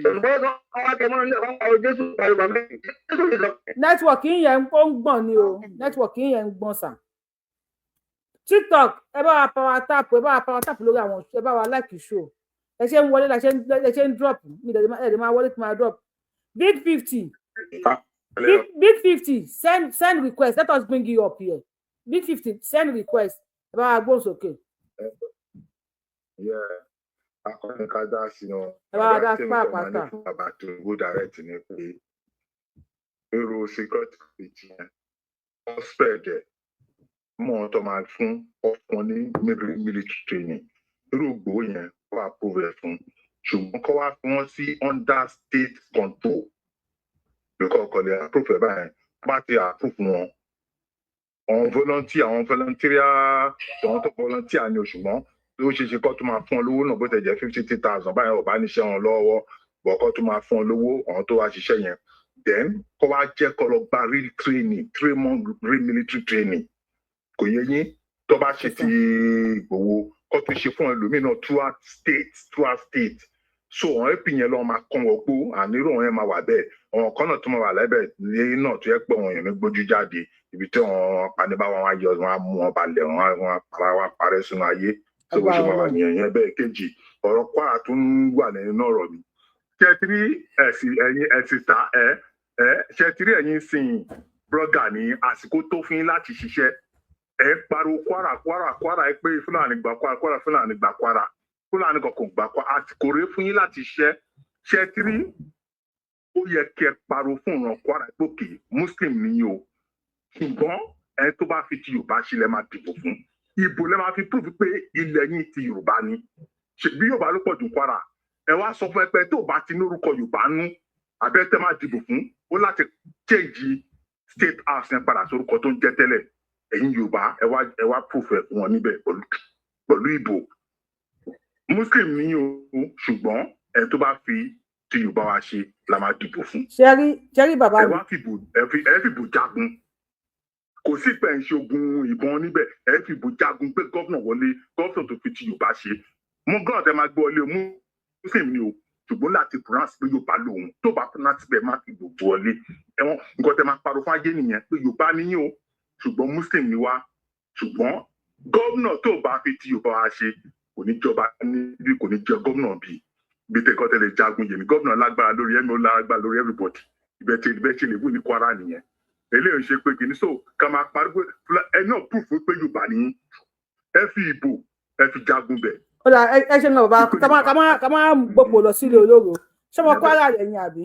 S8: ṣùgbọ́n tó wá kẹmọ́ ní ọ̀rọ̀ Jésù parí ọ̀rọ̀ méjì Jésù lè sọ.
S3: nẹ́tíwọ̀kì yẹn ń gbọ̀n ni o nẹ́tíwọ̀kì yẹn ń gbọ̀n sà. TikTok ẹ bá wa power tap lórí àwọn ẹ bá wa like show ẹ ṣe ń wọlé ẹ ṣe ń drop mi ẹ máa wọlé tí máa drop big 50 big 50 send request let us bring you up here big 50 send request ẹ bá wa gbóhùn sókè.
S9: akọni ká dá sí wọn
S3: ẹ bá wa dá sí pàápàá.
S9: bàbá tó gbó direct ni pé èrò security committee yẹn wọ́n spread ẹ̀ mọ́ ọ́n tó máa fún ọkùnrin ní military training irú Ìgbòho yẹn wọ́n approve ẹ̀ fún ṣùgbọ́n kọ́ wá fún wọn sí under state control lókọ́ ọkọ̀lẹ̀ approve ẹ̀ báyẹn bá ti approve wọn àwọn volunteer àwọn tó volunteer ni ṣùgbọ́n ló ṣe ṣe kọ́ tó máa fún ọ lówó náà bó tẹ̀ jẹ́ 50,000 báyẹn ọ̀bá níṣẹ́ wọn lọ́wọ́ bọ̀kọ́ tó máa fún ọ lówó àwọn tó wá ṣiṣẹ́ yẹn then kọ́ wá jẹ́ kọ́ lọ gba real training 3 month real military training kò yẹ yín tó bá ṣe ti Ìgbòho kọ́ tó ṣe fún ẹlòmíì náà throughout state so àwọn ap yẹn lọ máa kàn wọ́n gbó àníró wọn yẹn máa wà bẹ́ẹ̀ àwọn kan náà tó máa wà lẹ́bẹ̀ẹ́ lẹ́yìn náà tó yẹ pé wọn yẹn ní gbójú jáde ibi tí wọn panibá wọn ayọ wọn á mú wọn balẹ̀ wọn para wọn parẹ́ sínú ayé tó bó ṣe máa wà nìyẹn yẹn bẹ́ẹ̀ kejì ọ̀rọ̀ Kwara tó ń wà nínú ọ̀rọ̀ mi ṣẹ́tìrí ẹ̀sìn ta ṣẹ́tìrí ẹ̀yìn sìn blọ́gà ní àsìkò tó fún yín láti ṣiṣẹ́ ẹ pariwo Kwara ẹ pé Fúlàní gbà Kwara Fúlàní gbà Kwara Fúlàní kankan gbà Kwara àsìkò rẹ fún yín láti ṣẹ́tìrí ó yẹ kẹ́ pariwo fún ìran Kwara gbòkè Muslim ni o ṣùgbọ́n ẹ tó bá fi ti Yorùbá ṣílẹ̀ máa dìbò fún ìbò lẹ́ máa fi prove pé ilẹ̀ yín ti Yorùbá ni bí Yorùbá ló pọ̀ jù Kwara ẹ wá sọ fún ẹgbẹ́ tó bá ti ní orúkọ Yorùbá nú abẹ́tẹ́ máa dìbò fún ó láti change state house yẹn padà sórúkọ tó ń jẹ́ tẹ́lẹ̀ ẹ̀yin Yorùbá ẹ wá proof ẹ̀ fún wọn níbẹ̀ pẹ̀lú ìbò Muslim ní o ṣùgbọ́n ẹ tó bá fi tí Yorùbá wa ṣe la máa dìbò fún.
S3: ṣẹ́rí bàbá mi.
S9: ẹ wá fìbò jagun kò sí pé ń ṣe ogun ìbọn níbẹ̀ ẹ fìbò jagun pé gómìnà wọlé gómìnà tó fi ti Yorùbá ṣe mú gómìnà tẹ máa gbé wọlé mú muslim ni o ṣùgbọ́n láti pronounce pé Yorùbá lòun tó bá pronounce bẹ́ẹ̀ má fi gbogbo wọlé ẹ̀wọ̀n nǹkan tẹ máa parọ́ fún ayé nìyẹn pé Yorùbá níyìn o ṣùgbọ́n muslim ni wá ṣùgbọ́n gómìnà tó bá fi ti Yorùbá wa ṣe kò ní jọba níbi kò ní jẹ gómìnà bíi bí tẹkọ tẹlẹ jagun yèmí gómìnà lágbára lórí ẹmí ó lágbára lórí everybody ìbẹ̀tẹ̀ lè wù ní Kwara nìyẹn eléyìí ṣe pé kìíní so ká máa parí pé ẹ náà proof pé Yorùbá ní ẹ fi ìbò ẹ fi jagun bẹ̀.
S3: ó dà ẹ ṣe náà bá ká máa gbogbo lọ sílé olóró ṣé mo Kwara lẹ́yìn àbí.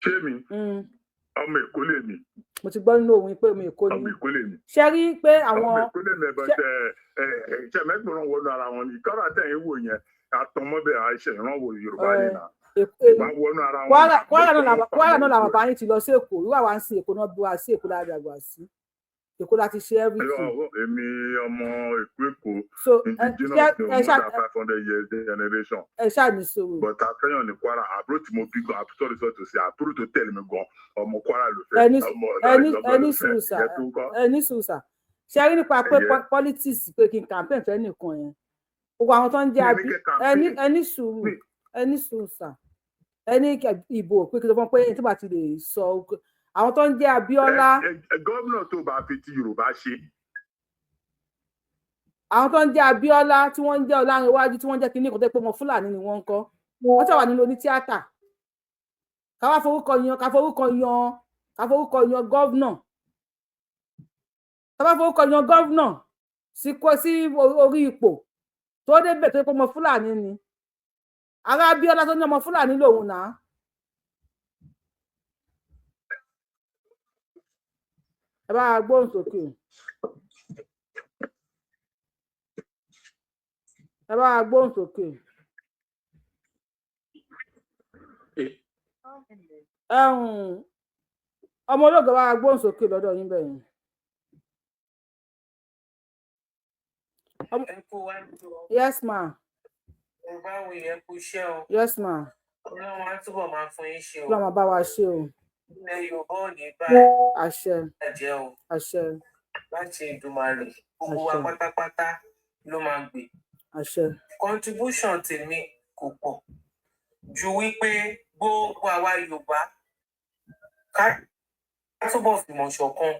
S9: ṣé mi ọmọ Èkó lè mi.
S3: mo ti gbọ́ nínú òun pé ọmọ Èkó ni.
S9: ọmọ Èkó lè mi.
S3: ṣe rí pé àwọn.
S9: ọmọ Èkó lè mi ẹ̀bẹ̀ ṣe mẹ́gbọ̀n wọnú ara wọn ni kọ́ra tẹ̀yìn wò yẹn àtọmọ́bẹ̀ àìṣe ìrànwọ́ Yorùbá nìyà.
S3: Kwara náà làwọn bá yín ti lọ sí Èkó wíwà wá ń sí Èkó náà bí wá sí Èkó láti àgbà sí Èkó láti ṣe everything.
S9: èmi ọmọ Èkó indigenous ní more than 500 years generation.
S3: ẹ ṣáà ní sòrò.
S9: but àfẹ́yàn ní Kwara àbúrò tí mo bí gan àbúrò tó ṣe àbúrò tó tẹ̀lé mi gan ọmọ Kwara ló fẹ́.
S3: ẹni sùúrù ṣe rí nípa pé politics pé kí n campaign fẹ́ nìkan yẹn gbogbo àwọn tó ń jẹ́ àbí ẹni sùúrù sà ẹni ìbò pé kí ló fọ́n pé tí bá ti lè sọ àwọn tó ń jẹ́ Abíọ́lá.
S9: gómìnà tó bá fi ti Yorùbá ṣe.
S3: àwọn tó ń jẹ́ Abíọ́lá tí wọ́n ń jẹ́ Ọlárẹ̀wájú tí wọ́n jẹ́ kínní kan tó pé ọmọ Fúlàní ni wọ́n ń kọ́ wọ́n ṣàwà nínú onítíátà ká forúkọ yan gọ́vnà ká forúkọ yan gọ́vnà sí orí ipò tó débẹ̀ tó pé ọmọ Fúlàní ni ará Abíọ́lá tó ní ọmọ Fúlàní lòun náà. ẹ bá gbóhùn sókè ọmọ olóògbé bá gbóhùn sókè lọ́dọ̀ yín bẹ́ẹ̀ yes ma.
S10: báwo yẹn kú iṣẹ́ o.
S3: yes ma.
S10: Ọlọ́run á túbọ̀ máa fún yín ṣe o.
S3: Ọlọ́run máa bá wa ṣe o.
S10: Ilẹ̀ Yorùbá ò ní báyìí.
S3: àṣẹ.
S10: ẹ̀jẹ̀ o.
S3: àṣẹ.
S10: láti Èdùmàrè gbogbo wa pátápátá ló máa gbé.
S3: àṣẹ.
S10: contribution tèmi kò pọ̀ ju wípé gbogbo àwa Yorùbá ká túbọ̀ fìmọ̀ ṣọ̀kan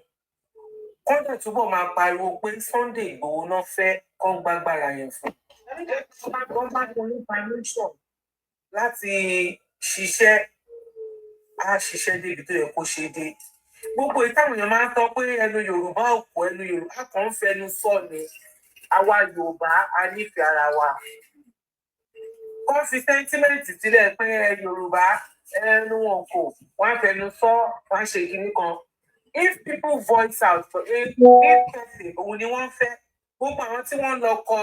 S10: kọ́ńtà túbọ̀ máa pariwo pé Sunday Igboho náà fẹ́ kọ́ gbágbára yẹn fún. wọ́n bá fún ní permission láti ṣiṣẹ́ á ṣiṣẹ́ débi tó yẹ kó ṣe dé. gbogbo ìtàwọn èèyàn máa ń sọ pé ẹnu Yorùbá òkú ẹnu Yorùbá kan ń fẹnu sọ ni àwa Yorùbá a nífẹ̀ẹ́ ara wa. kọ́ fi sẹ́ńtímẹ́ǹtì sílẹ̀ pé Yorùbá ẹnu wọn kò wọ́n á fẹnu sọ wọ́n á ṣe kinní kan. If people voice out for a person òun ni wọ́n fẹ́ gbogbo àwọn tí wọ́n lọ kọ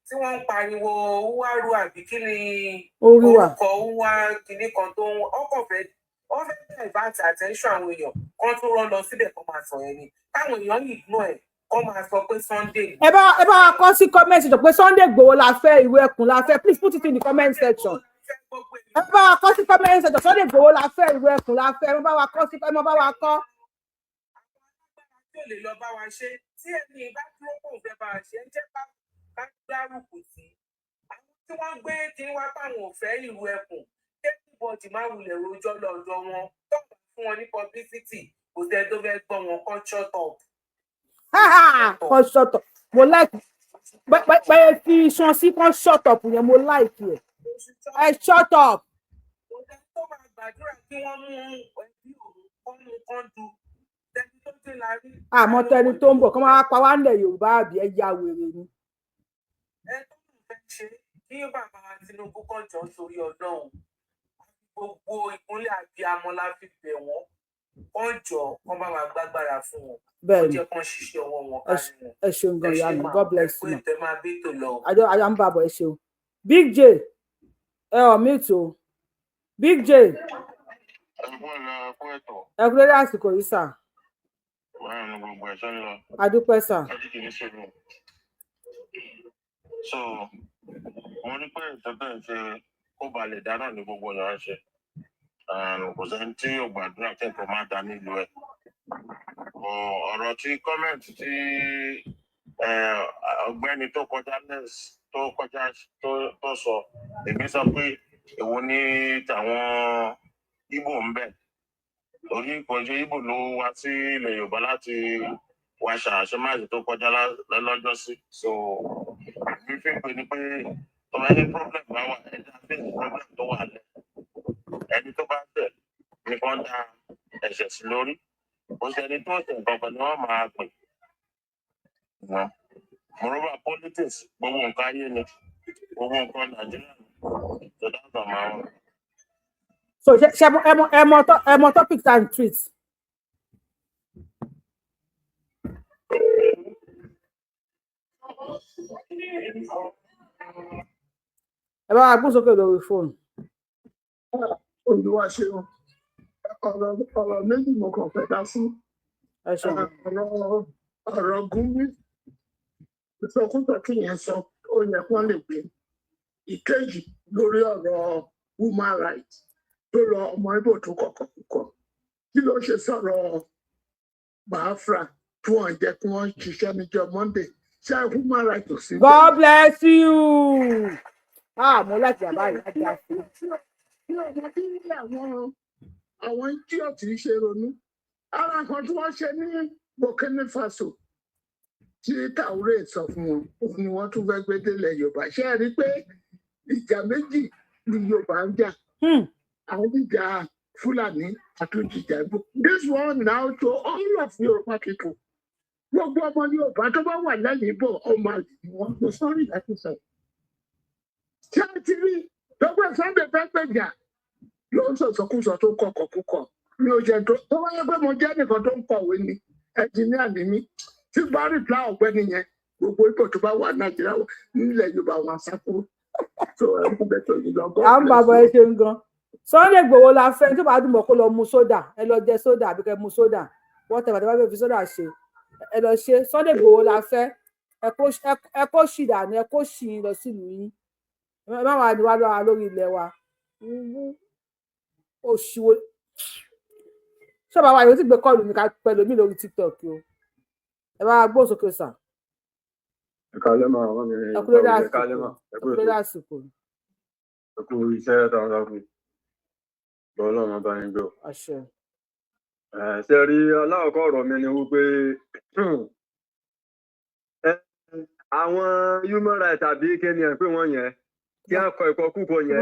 S10: tí wọ́n ń pariwo wúwárú àbí kí ni orúkọ wúwá kinní kan tó ń ọkọ̀ fẹ́ wọ́n fẹ́ divert attention àwọn èèyàn kan tó rán lọ síbẹ̀ kó máa sọ ẹni táwọn èèyàn yìí gbọ́ ẹ̀ kó máa sọ pé Sunday.
S3: ẹ bá wa kọ sí comment section pé Sunday Igboho la fẹ́ ìwé ẹkùn la fẹ́ please put it in the comment section. ẹ bá wa kọ sí comment section Sunday Igboho la fẹ́ ìwé ẹkùn la fẹ́ ẹ bá wa kọ sí ẹ bá wa kọ.
S10: tí ò lè lọ bá wa ṣe tí ẹni bá dúró kó fẹ́ bá wa ṣe ń jẹ́ ká gbárùkù sí àwọn tí wọ́n gbé kí wá páwọn ò fẹ́ ìlú ẹkùn everybody máa wulẹ̀ rojọ́ lọ́dọ̀ wọn tó fún wọn ní publicity kò tẹ́ tó fẹ́ gbọ́ wọn kọ́ shut up.
S3: kọ́ shut up mo like pé fi iṣan sí kọ́ shut up yẹn mo like ẹ shut up.
S10: kò tẹ́ tó máa gbàdúrà kí wọ́n mú ẹbí òun kọ́ du tẹni tó dé la rí.
S3: àmọ́ tẹni tó ń bọ̀ kọ́ máa pa wá nílẹ̀ Yorùbá àbí ẹ ya wèrè ni.
S10: ẹ tó ń fẹ́ ṣe kí bàbá Tinubu kàn jọ sórí Ọlọ́run gbogbo ìpínlẹ̀ abiyamọ la fi bẹ̀ wọ́n kàn jọ kàn bá wa gbàgbára fún wọn ó jẹ́ kàn ṣiṣẹ́ ọwọ́ wọn kárí wọn.
S3: ẹ ṣeun gan ìyá mi God bless you.
S10: ẹ pé tẹ máa bí tò lọ.
S3: àjọ ń bàbọ̀ ẹ ṣeun Big J ẹ ọ̀ mí tó Big J ẹ kú lórí àsìkò yìí sà. adúpẹ́ sà.
S11: so wọ́n ní pé ìtọ́jú ẹ̀ ṣe
S6: kó ba lè dáná ní gbogbo èèyàn ń ṣe kò sẹ́ni tí yóò gbàdúrà kẹ́kọ̀ọ́ má dá nílùú ẹ̀ ọ̀rọ̀ tí kọ́mẹ̀ntì tí ọ̀gbẹ́ni tó kọjá tó sọ èmi sọ pé èwo ní tàwọn Ìgbò ń bẹ torí ìkọjú Ìgbò ló wá sí ilẹ̀ Yorùbá láti wá ṣàṣemáṣe tó kọjá lọ́jọ́ sí so èmi fi pè ní pé tó bá ní problem bá wà ẹ̀dá fèsì problem tó wà lẹ̀ ẹni tó bá tẹ̀ nìkan dá ẹ̀ṣẹ̀ sí lórí kò sí ẹni tó tẹ̀ nǹkan ni wọ́n máa pè wọ́n moreover politics gbogbo nǹkan ayé ni gbogbo nǹkan Nàìjíríà so that's my own.
S3: So emo topics and tweets. Ẹ bá wa gbọ́ sókè lórí fóònù.
S1: Olúwa ṣeun ọ̀rọ̀ méjì mo kàn fẹ́ dá sí ọ̀rọ̀ Gumi ìsọkúsọ kí yẹn sọ ó yẹ kí wọ́n lè gbé ìkejì lórí ọ̀rọ̀ human rights tó lọ ọmọ Ìgbò tó kọ̀kọ̀ kúkọ̀ kí ló ṣe sọ̀rọ̀ Biafra tí wọ́n jẹ́ kí wọ́n ṣiṣẹ́ níjọ́ Monday ṣé human rights ò sí.
S3: God bless you. Mo láti bàbá yìí láti àṣẹ.
S1: Ní ọmọ bí àwọn idiot ṣe ronú ara kan tí wọ́n ṣe ní Burkina Faso tí Traoré sọ fún wọn òun ni wọ́n tún fẹ́ gbé délẹ̀ Yorùbá ṣé ẹ rí i pé ìjà méjì ni Yorùbá ń jà àwọn ìjà Fulani àtúnjìjà Igbo. This one now to all of Yorùbá people gbogbo ọmọ Yorùbá tó bá wà lẹ́yìn Ìgbò ọmọ àlè ni wọ́n kò sọ́rí láti sọ. Ṣé ẹ ti rí lọ́gbọ̀n Sunday fẹ́ gbẹ̀jà ló ń sọ̀sọ̀kúsọ tó kọ̀kọ̀ púpọ̀ mi ò jẹ́ tó wáyé pé mo jẹ́ nìkan tó ń kọ̀wé ni ẹnjìníà ni mí tí bá rí pla ọ̀gbẹ́ni yẹn gbogbo ipò tó bá wà Nàìjíríà nílẹ̀ Yorùbá wọn àṣàkóso tó ẹ kú bẹ́ẹ̀ tó yìí lọ.
S3: À ń bàbá ẹ ṣe ń gan Sunday Igboho la fẹ́ tó bá dùn mọ́ kó lọ mu sódà ẹ lọ jẹ sódà àbí kẹ́ mu sódà wọ́n tẹ̀ bàtà bá fẹ́ fi sódà ṣe ẹ lọ ṣe Sunday Igboho la fẹ́ ẹ kó ṣì dànù ẹ kó ṣì lọ sílùú yín ẹ má wà ní wá lọ́wọ́ lórí ilẹ̀ wa òṣìwò ṣọba wa yóò ti gbé kọlù ní ká pẹ̀lú mi lórí TikTok o ẹ bá gbó sókè sàn.
S11: Ẹ̀kálẹ́ máa wọ́n mi
S3: ẹkúlẹ́dà àsìkò.
S11: Ẹkú iṣẹ́ táwọn fún bọ́ọ̀lù ọmọ bá yín gbé o. Ṣe rí aláwọ̀kọ́ ọ̀rọ̀ mi ni wípé àwọn human rights tàbí kíni ẹ̀ pé wọ́n yẹn kí á kọ ẹ̀kọ́ kúkọ yẹn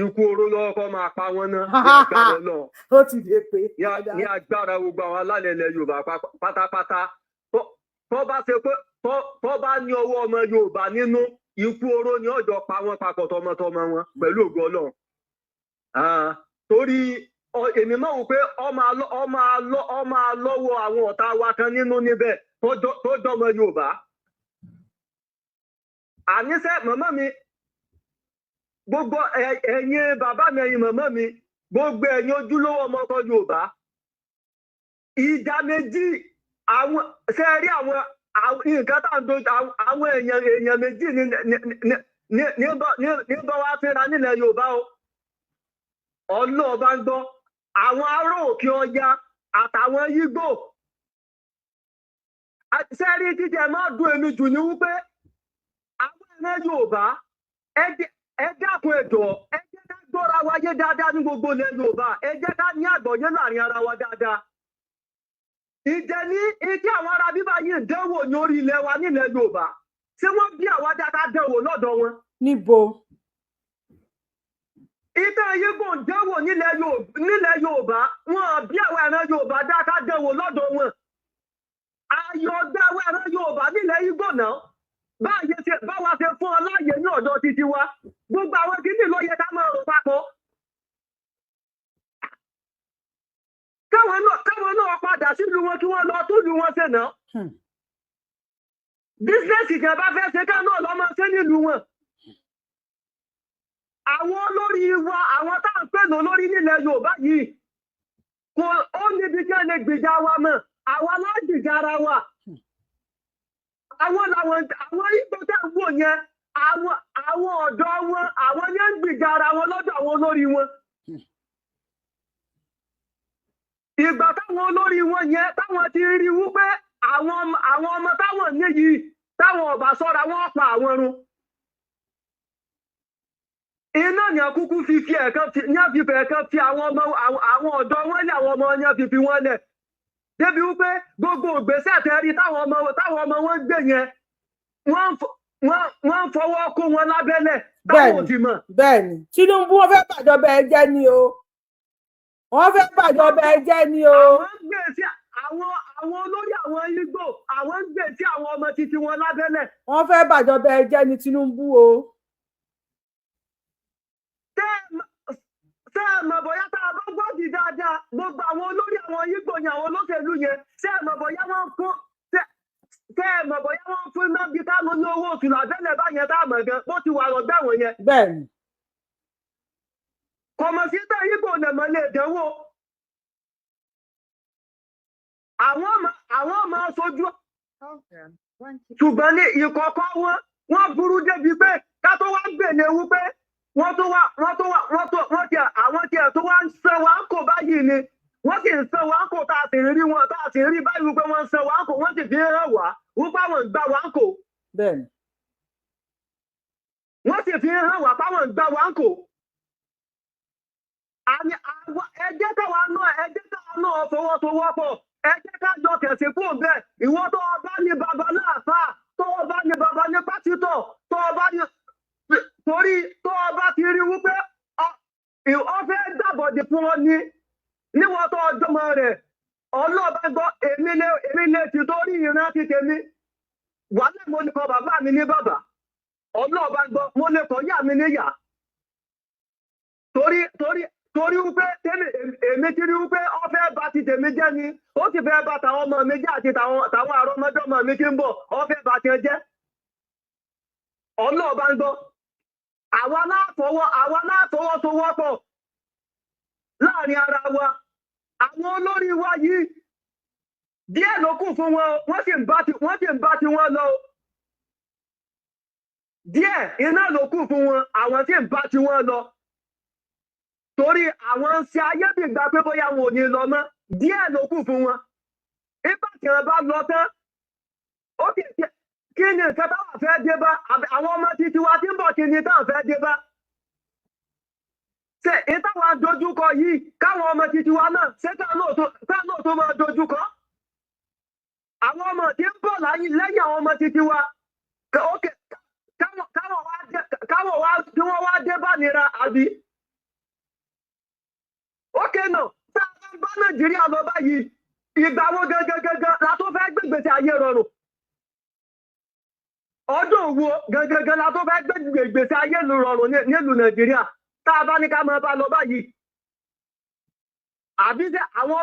S11: ikú oró lọ́wọ́ kọ́ máa pa wọ́n náà ní agbára náà
S3: ó ti dé pé
S11: ní agbára gbogbo àwọn alálẹ̀ ilẹ̀ Yorùbá pátápátá tó bá ṣe pé tó bá ní ọwọ́ ọmọ Yorùbá nínú ikú oró ni ọjọ́ pa wọ́n papọ̀ tọmọtọmọ wọn pẹ̀lú ògo Ọlọ́run torí èmi máa wò pé ọmọ lọ́wọ́ àwọn ọ̀tá wa kan nínú níbẹ̀ tó dọ́mọ Yorùbá àníṣe màmá mi gbogbo ẹ̀yin bàbá mi ẹ̀yin màmá mi gbogbo ẹ̀yin ojúlówó ọmọ ọkọ Yorùbá ìjà méjì àwọn ṣe rí àwọn nǹkan tá à ń dojú àwọn èèyàn méjì ní bá wá fẹ́ra nílẹ̀ Yorùbá o ọlọ́ọ̀bá ń gbọ́ àwọn ará òkè ọya àtàwọn Ìgbò ṣe rí jíjẹ máa dùn èmi jù ní wípé àwọn ẹ̀rẹ́ Yorùbá ẹ dákun ètò ẹ jẹ́ ká gbọ́ra wa yé dáadáa ní gbogbo ilẹ̀ Yorùbá ẹ jẹ́ ká ní àgbọ́yé láàrin ara wa dáadáa. Ìjẹ́ ní ike àwọn ará bíbá yìí ń dánwò ní orí ilẹ̀ wa nílẹ̀ Yorùbá ṣé wọ́n bí àwa dáadáa dánwò lọ́dọ̀ wọn.
S3: Níbo?
S11: Ìtàn Ìgbò ń dánwò nílẹ̀ Yorùbá wọn bí àwa ẹran Yorùbá dáadáa dánwò lọ́dọ̀ wọn. Ayọ̀ dáwọ́ ẹran Yorùbá nílẹ̀ Ìgbò náà. Báwa ṣe fún ọ láàyè ní ọ̀dọ̀ títí wa gbogbo àwọn kìíní ló yẹ ká máa rò papọ̀. Káwọn náà padà sílùú wọn kí wọ́n lọ túlùú wọn ṣe náà. Bísíǹsì kan bá fẹ́ ṣe ká náà lọ máa ṣe nílùú wọn. Àwọn olórí wa àwọn tá à ń pè ní olórí nílẹ̀ Yorùbá yìí ó níbi kí ẹ lè gbìjà wa mọ̀ àwa lágbìjà ara wa. Àwọn Ìgbò tẹ́ ń wò yẹn àwọn ọ̀dọ́ wọn àwọn ní ń gbìjà ara wọn lọ́dọ̀ àwọn olórí wọn. Ìgbà táwọn olórí wọn yẹn táwọn ti rí wípé àwọn ọmọ táwọn níyì táwọn ọba ṣọ́ra wọn pa àwọn run. Iná ni àkúkú fi ẹ̀kan ní àfihàn ẹ̀kan fi àwọn ọ̀dọ́ wọn lé àwọn ọmọ yẹn fi wọn lẹ̀. Débi wípé gbogbo ìgbésẹ̀ tẹ́rí táwọn ọmọ wọn gbé yẹn wọ́n ń fọwọ́ kó wọn lábẹ́lẹ̀ táwọn ò ti mọ̀.
S3: Bẹ́ẹ̀ni Tinubu wọn fẹ́ bàjọba ẹ jẹ́ ni o wọ́n fẹ́ bàjọba ẹ jẹ́ ni o.
S11: Àwọn ń gbé sí àwọn olórí àwọn Igbo àwọn ń gbé sí àwọn ọmọ títí wọn lábẹ́lẹ̀.
S3: Wọ́n fẹ́ bàjọba ẹ jẹ́ ni Tinubu o.
S11: Ṣé ẹ mọ̀ bóyá tá a bá gbọ́dì dáadáa gbogbo àwọn olórí àwọn Igbo yẹn àwọn olóṣèlú yẹn ṣé ẹ mọ̀ bóyá wọ́n fún náà bí ká ló ní owó oṣù lábẹ́lẹ̀ báyẹn tá a mọ̀ gan bó ti wà lọ́gbà wọn yẹn.
S3: Bẹ́ẹ̀ni.
S11: Kọ̀mọ̀ sí tẹ́ Igbo lè mọ̀ lè dánwò. Àwọn ọmọ sojú. Ṣùgbọ́n ní ìkọ̀kọ̀ wọ́n burú débi pé ká tó wá gbèlè wú pé àwọn tiẹ̀ tó wá ń san wá kò báyìí ni wọ́n sì ń san wá kò tá a sì rí wọn tá a sì rí báyìí wípé wọ́n ń san wá kò wọ́n sì fi hàn wá wípé àwọn ń gbà wá kò.
S3: Bẹ́ẹ̀ni.
S11: Wọ́n sì fi hàn wá páwọn ń gbà wá kò. Ẹ jẹ́ káwa náà fọwọ́sowọ́pọ̀ ẹ jẹ́ ká jọ kẹ̀sì fún bẹ́ẹ̀ ìwọ tó o bá ní baba láàfáà tó o bá ní baba ní pásítọ̀ tó o bá ní torí tó o bá ti rí wípé ọ fẹ́ dàbọ̀dì fún ọ ní níwọ̀n tó ọjọ́mọ rẹ̀ ọlọ́ọ̀bá gbọ́ èmi lè ti torí ìran ti tèmi wà lẹ́ mo lè kọ bàbá mi ní bàbá ọlọ́ọ̀bá gbọ́ mo lè kọ yá mi níyà torí wípé èmi ti rí wípé ọ fẹ́ bá ti tèmi jẹ́ ni ó sì fẹ́ bá tàwọn ọmọ mi jẹ́ àti tàwọn àrọ́mọdọ́mọ mi tí ń bọ̀ ọ fẹ́ bá tiẹ̀ jẹ́ ọlọ́ọ̀bá gbọ́ àwa láàfọwọ́sowọ́pọ̀ láàrin ara wa àwọn olórí wa yìí díẹ̀ ló kù fún wọn wọ́n sì ń bá ti wọn lọ díẹ̀ iná ló kù fún wọn àwọn sì ń bá ti wọn lọ torí àwọn ń ṣe ayébìgbà pé bóyá wọn ò ní lọ mọ́ díẹ̀ ló kù fún wọn nígbà tí wọn bá lọ tán ó kì í kí ni nǹkan táwọn fẹ́ dé bá àwọn ọmọ títí wa tí ń bọ̀ kí ni táwọn fẹ́ dé bá ṣe ìtàwọn dojúkọ yìí káwọn ọmọ títí wa náà ṣé káwọn tó máa dojúkọ àwọn ọmọ tí ń bọ̀ lẹ́yìn àwọn ọmọ títí wa káwọn wá tí wọ́n wá dé bá nira àbí ókè náà tá a bá ń bá Nàìjíríà lọ báyìí ìgbà wo gẹ́gẹ́ la tó fẹ́ gbégbèsè ayé rọrùn ọdún wo gẹ́gẹ́ la tó fẹ́ gbégbèsè ayé rọrùn nílùú Nàìjíríà tá a bá ní ká máa bá lọ báyìí àbí sẹ àwọn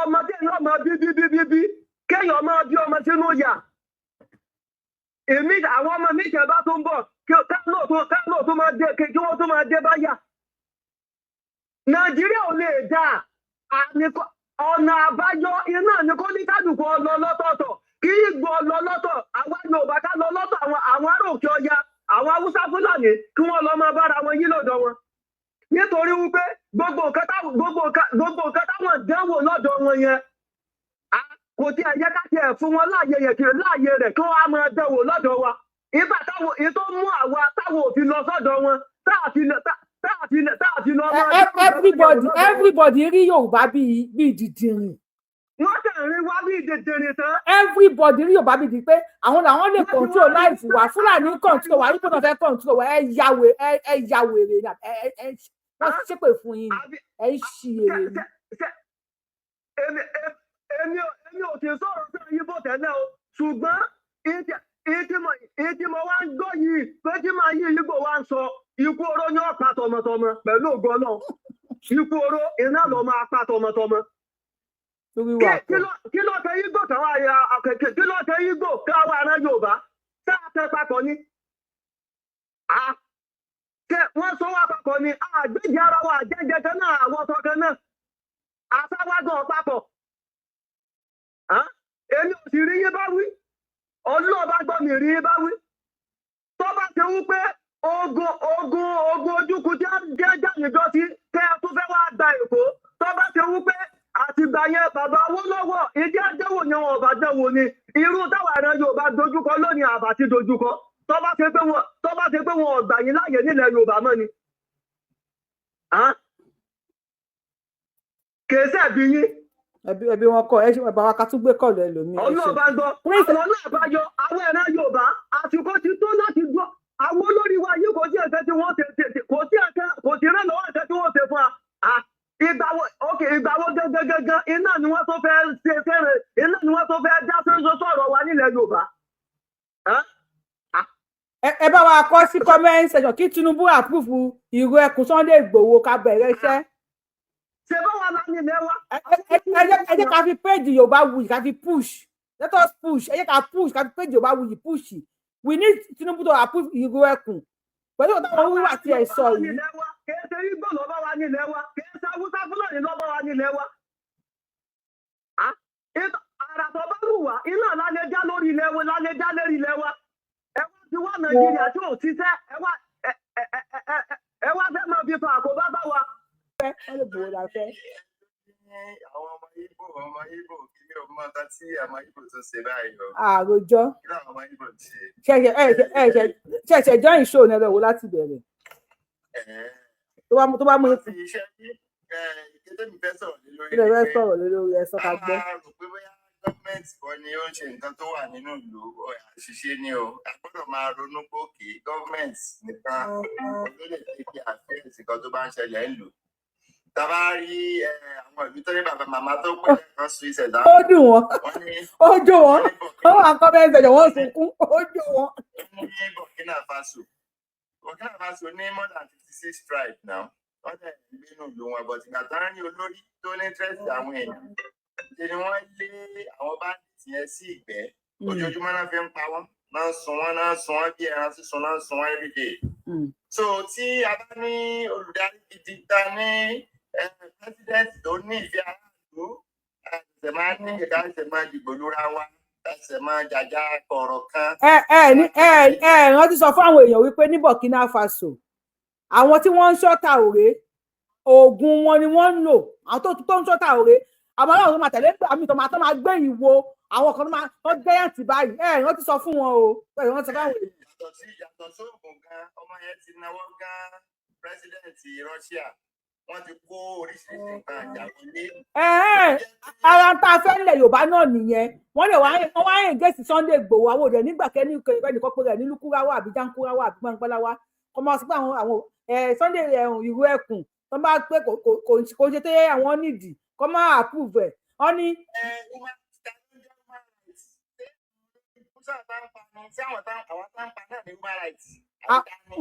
S11: ọmọ tí èèyàn máa bí kéèyàn máa bí ọmọ sínú yà èmi àwọn ọmọ mi tẹ bá tó ń bọ̀ káàlò tó máa dé kí wọ́n tó máa dé báyà Nàìjíríà ò lè dà ọ̀nà àbáyọ iná ní kó ní kálukú ọlọ lọ́tọ̀ọ̀tọ̀ kí Ìgbò ọlọ lọ́tọ̀ àwọn Yorùbá ká lọ lọ́tọ̀ àwọn ará òkè ọya àwọn Haúsá Fúlàní kí wọ́n lọ máa bára wọn yí lọ́dọ̀ wọn nítorí wípé gbogbo nǹkan táwọn dánwò lọ́dọ̀ wọn yẹn kò tí ẹ yẹ ká tiẹ̀ fún wọn láàyè rẹ̀ kí wọ́n á máa dánwò lọ́dọ̀ wa ìgbà táwọn ètò mú àwa táwọn òfin lọ sọ́dọ̀ wọn táàfin lọ máa
S3: everybody rí Yorùbá bíi dìdìrìn.
S11: Wọ́n tẹ̀ rí wá bí dìdìrìn tán.
S3: Everybody rí Yorùbá bíi di pé àwọn làwọn lè control life wa Fúlàní control wa Ìgbò náà fẹ́ control wa ẹ ya wèrè náà wọ́n ṣépè fún yín ẹ ń ṣí èrè ni.
S11: Èmi ò tí sọ̀rọ̀ sí Ìgbò tẹ́lẹ̀ o ṣùgbọ́n ìtì mo wá ń gbọ́ yìí pé tí màá yí Ìgbò wá ń sọ ikú oró ní ọ̀pá tọmọtọmọ pẹ̀lú ògo náà ikú oró iná ló máa pa tọmọtọmọ. Kí ló tẹ Ìgbò káwá kí ló tẹ Ìgbò káwá ará Yorùbá tá a tẹ papọ̀ ni. Wọ́n sọ wá papọ̀ ni àgbéjì ara wa àjẹjẹ kan náà àwọn ọ̀tọ̀ kan náà àsáwágàn papọ̀. Èmi ò sì rí yín bá wí ọlọ́ọ̀bá gbọ́ mi rí yín bá wí. Tó bá ti ṣe wípé ogun ojúkú tí a jẹ́ jàmíjọ́ tí tẹ́ ẹ tó fẹ́ wá gba Èkó tó bá ṣe wípé àtìgbà yẹn bàbá Awólọ́wọ̀ ìdí àjẹwò ni wọn ọba jẹwò ni irú táwa ẹran Yorùbá dojúkọ lónìí àbá ti dojúkọ tó bá ṣe pé wọn ọgbà yín láàyè nílẹ̀ Yorùbá mọ́ ni. kèsì ẹbí yín.
S3: ẹbí wọn kọ ẹ ṣe bàbá wa ká tún gbé kọlù ẹlòmíì.
S11: ọlọ́ọ̀bá gbọ́ àwọn náà bá yọ àwọn ẹran Yorùbá àsìkò ti tó láti gbọ́ àwọn olórí wa yìí kò sí ẹ̀kẹ́ tí wọ́n ṣe kò sí rẹ̀ lọ́wọ́ ẹ̀kẹ́ tí wọ́n ṣe fún wa. ìgbàwo gẹ́gẹ́gẹ́gẹ́ iná ni wọ́n tó fẹ́ ṣe fẹ́rẹ̀ iná ni wọ́n tó fẹ́ dá sọ̀rọ̀ wa nílẹ̀ Yorùbá.
S3: ẹ bá wa kọ sí comment section kí Tinubu àpúfù ìró ẹkùn Sunday Igboho ká bẹ̀rẹ̀ iṣẹ́.
S11: ṣe bá wà láti ilẹ̀ wa.
S3: ẹ jẹ́ ká fi péjì Yorùbáwùyí ká fi push let us push ẹ jẹ́ ká push ká fi péjì Yorùbáwùyí push we need Tinubu to approve ìró ẹkùn pẹ̀lú ọ̀tá wọn wíwà tí ẹ sọ yìí.
S11: kìí ṣe Ìgbò lọ́ba wa nílẹ̀ wa kìí ṣe Haúsá Fúlàní lọ́ba wa nílẹ̀ wa. àrà tó bá wù wá iná lálẹ́ já lórí ilẹ̀ wa lálẹ́ já lérí ilẹ̀ wa. ẹ wá ti wá Nàìjíríà tí ò ṣiṣẹ́ ẹ wá fẹ́ máa fi fa àkóbá bá wa.
S12: Àwọn ọmọ Igbo kí ni ọmọ ọ̀tá tí àwọn Igbo tó ṣe báyìí lọ.
S3: àròjọ
S12: Kí ni àwọn ọmọ Igbo ṣe?
S3: ṣẹ̀ṣẹ̀ join show ní ẹ̀rọ wo láti bẹ̀rẹ̀. tó bá mú
S12: Wọ́n ti iṣẹ́ ní ìkéde mi fẹ́ sọ̀rọ̀ lé lórí.
S3: kí lè fẹ́ sọ̀rọ̀ lé lórí ẹ̀sọ́ ká gbọ́.
S12: A rò pé bóyá gọ́ọ̀mẹ̀ntì kan ni ó ń ṣe nǹkan tó wà nínú ìlú àṣìṣe ni o. A gbọ́dọ̀ máa ronú pé òkè gọ́ọ̀mẹ̀ntì nìkan ló lè fi kí àfẹ́ẹ̀sì kan tó bá ń ṣẹlẹ̀ ń lò. Tàbá rí àwọn ìlú tó ní bàbá màmá tó pẹ́ kan sún ìṣẹ̀dá.
S3: ó dùn wọn ó jó wọn wọn wà comment section wọn sunkún ó jó wọn.
S12: Wọ́n ní Burkina Faso ní more than 56 tribes now. Wọ́n tẹ̀ gbé inú ìlú wọn bọ̀ tìgbà tán ní olórí tó ní interest àwọn èèyàn. Ṣé ni wọ́n lé àwọn bandits yẹn sí ìgbẹ́. Ojoojúmọ́ náà fi ń pa wọ́n. Náà sun wọ́n bí ẹran sísun náà sun wọ́n every day. So tí a bá ní olùdarí gidi ta ní president tó ní ìfẹ́ aráàlú ẹsẹ̀ máa ní ìdá ẹsẹ̀ máa dìbò lóra wa ẹsẹ̀ máa jàjà ọ̀rọ̀ kan.
S3: rántí sọ fún àwọn èèyàn wípé ní Burkina Faso àwọn tí wọ́n ń ṣọ́ta òré oògùn wọn ni wọ́n ń lò àwọn tó ń ṣọ́ta òré àwọn aláwọ̀ tó máa tẹ̀lé àmì tó máa gbé ìwo àwọn kan tó gbẹ́yàntì báyìí rántí sọ fún wọn o rántí sọ fún àwọn èèyàn.
S12: Yàtọ̀ sóògùn gan ọmọ yẹn ti náwó gan president Russia wọ́n ti kó oríṣiríṣi nǹkan àjà wọlé.
S3: ara ń tá a fẹ́ nílẹ̀ Yorùbá náà nìyẹn wọ́n lè wọ́n wá yẹn gẹ̀ẹ́sì Sunday Igboho àwọn òde nígbà kẹ́ni nìkan pé rẹ̀ ní lukurawa àbí jankurawa àbí gbọ̀ngbọ̀nláwa kọ́ máa sọ pé àwọn Sunday ìró ẹkùn tó bá pé kò ṣe tẹ́ àwọn nídìí kọ́ máa approve ẹ̀ wọ́n ní.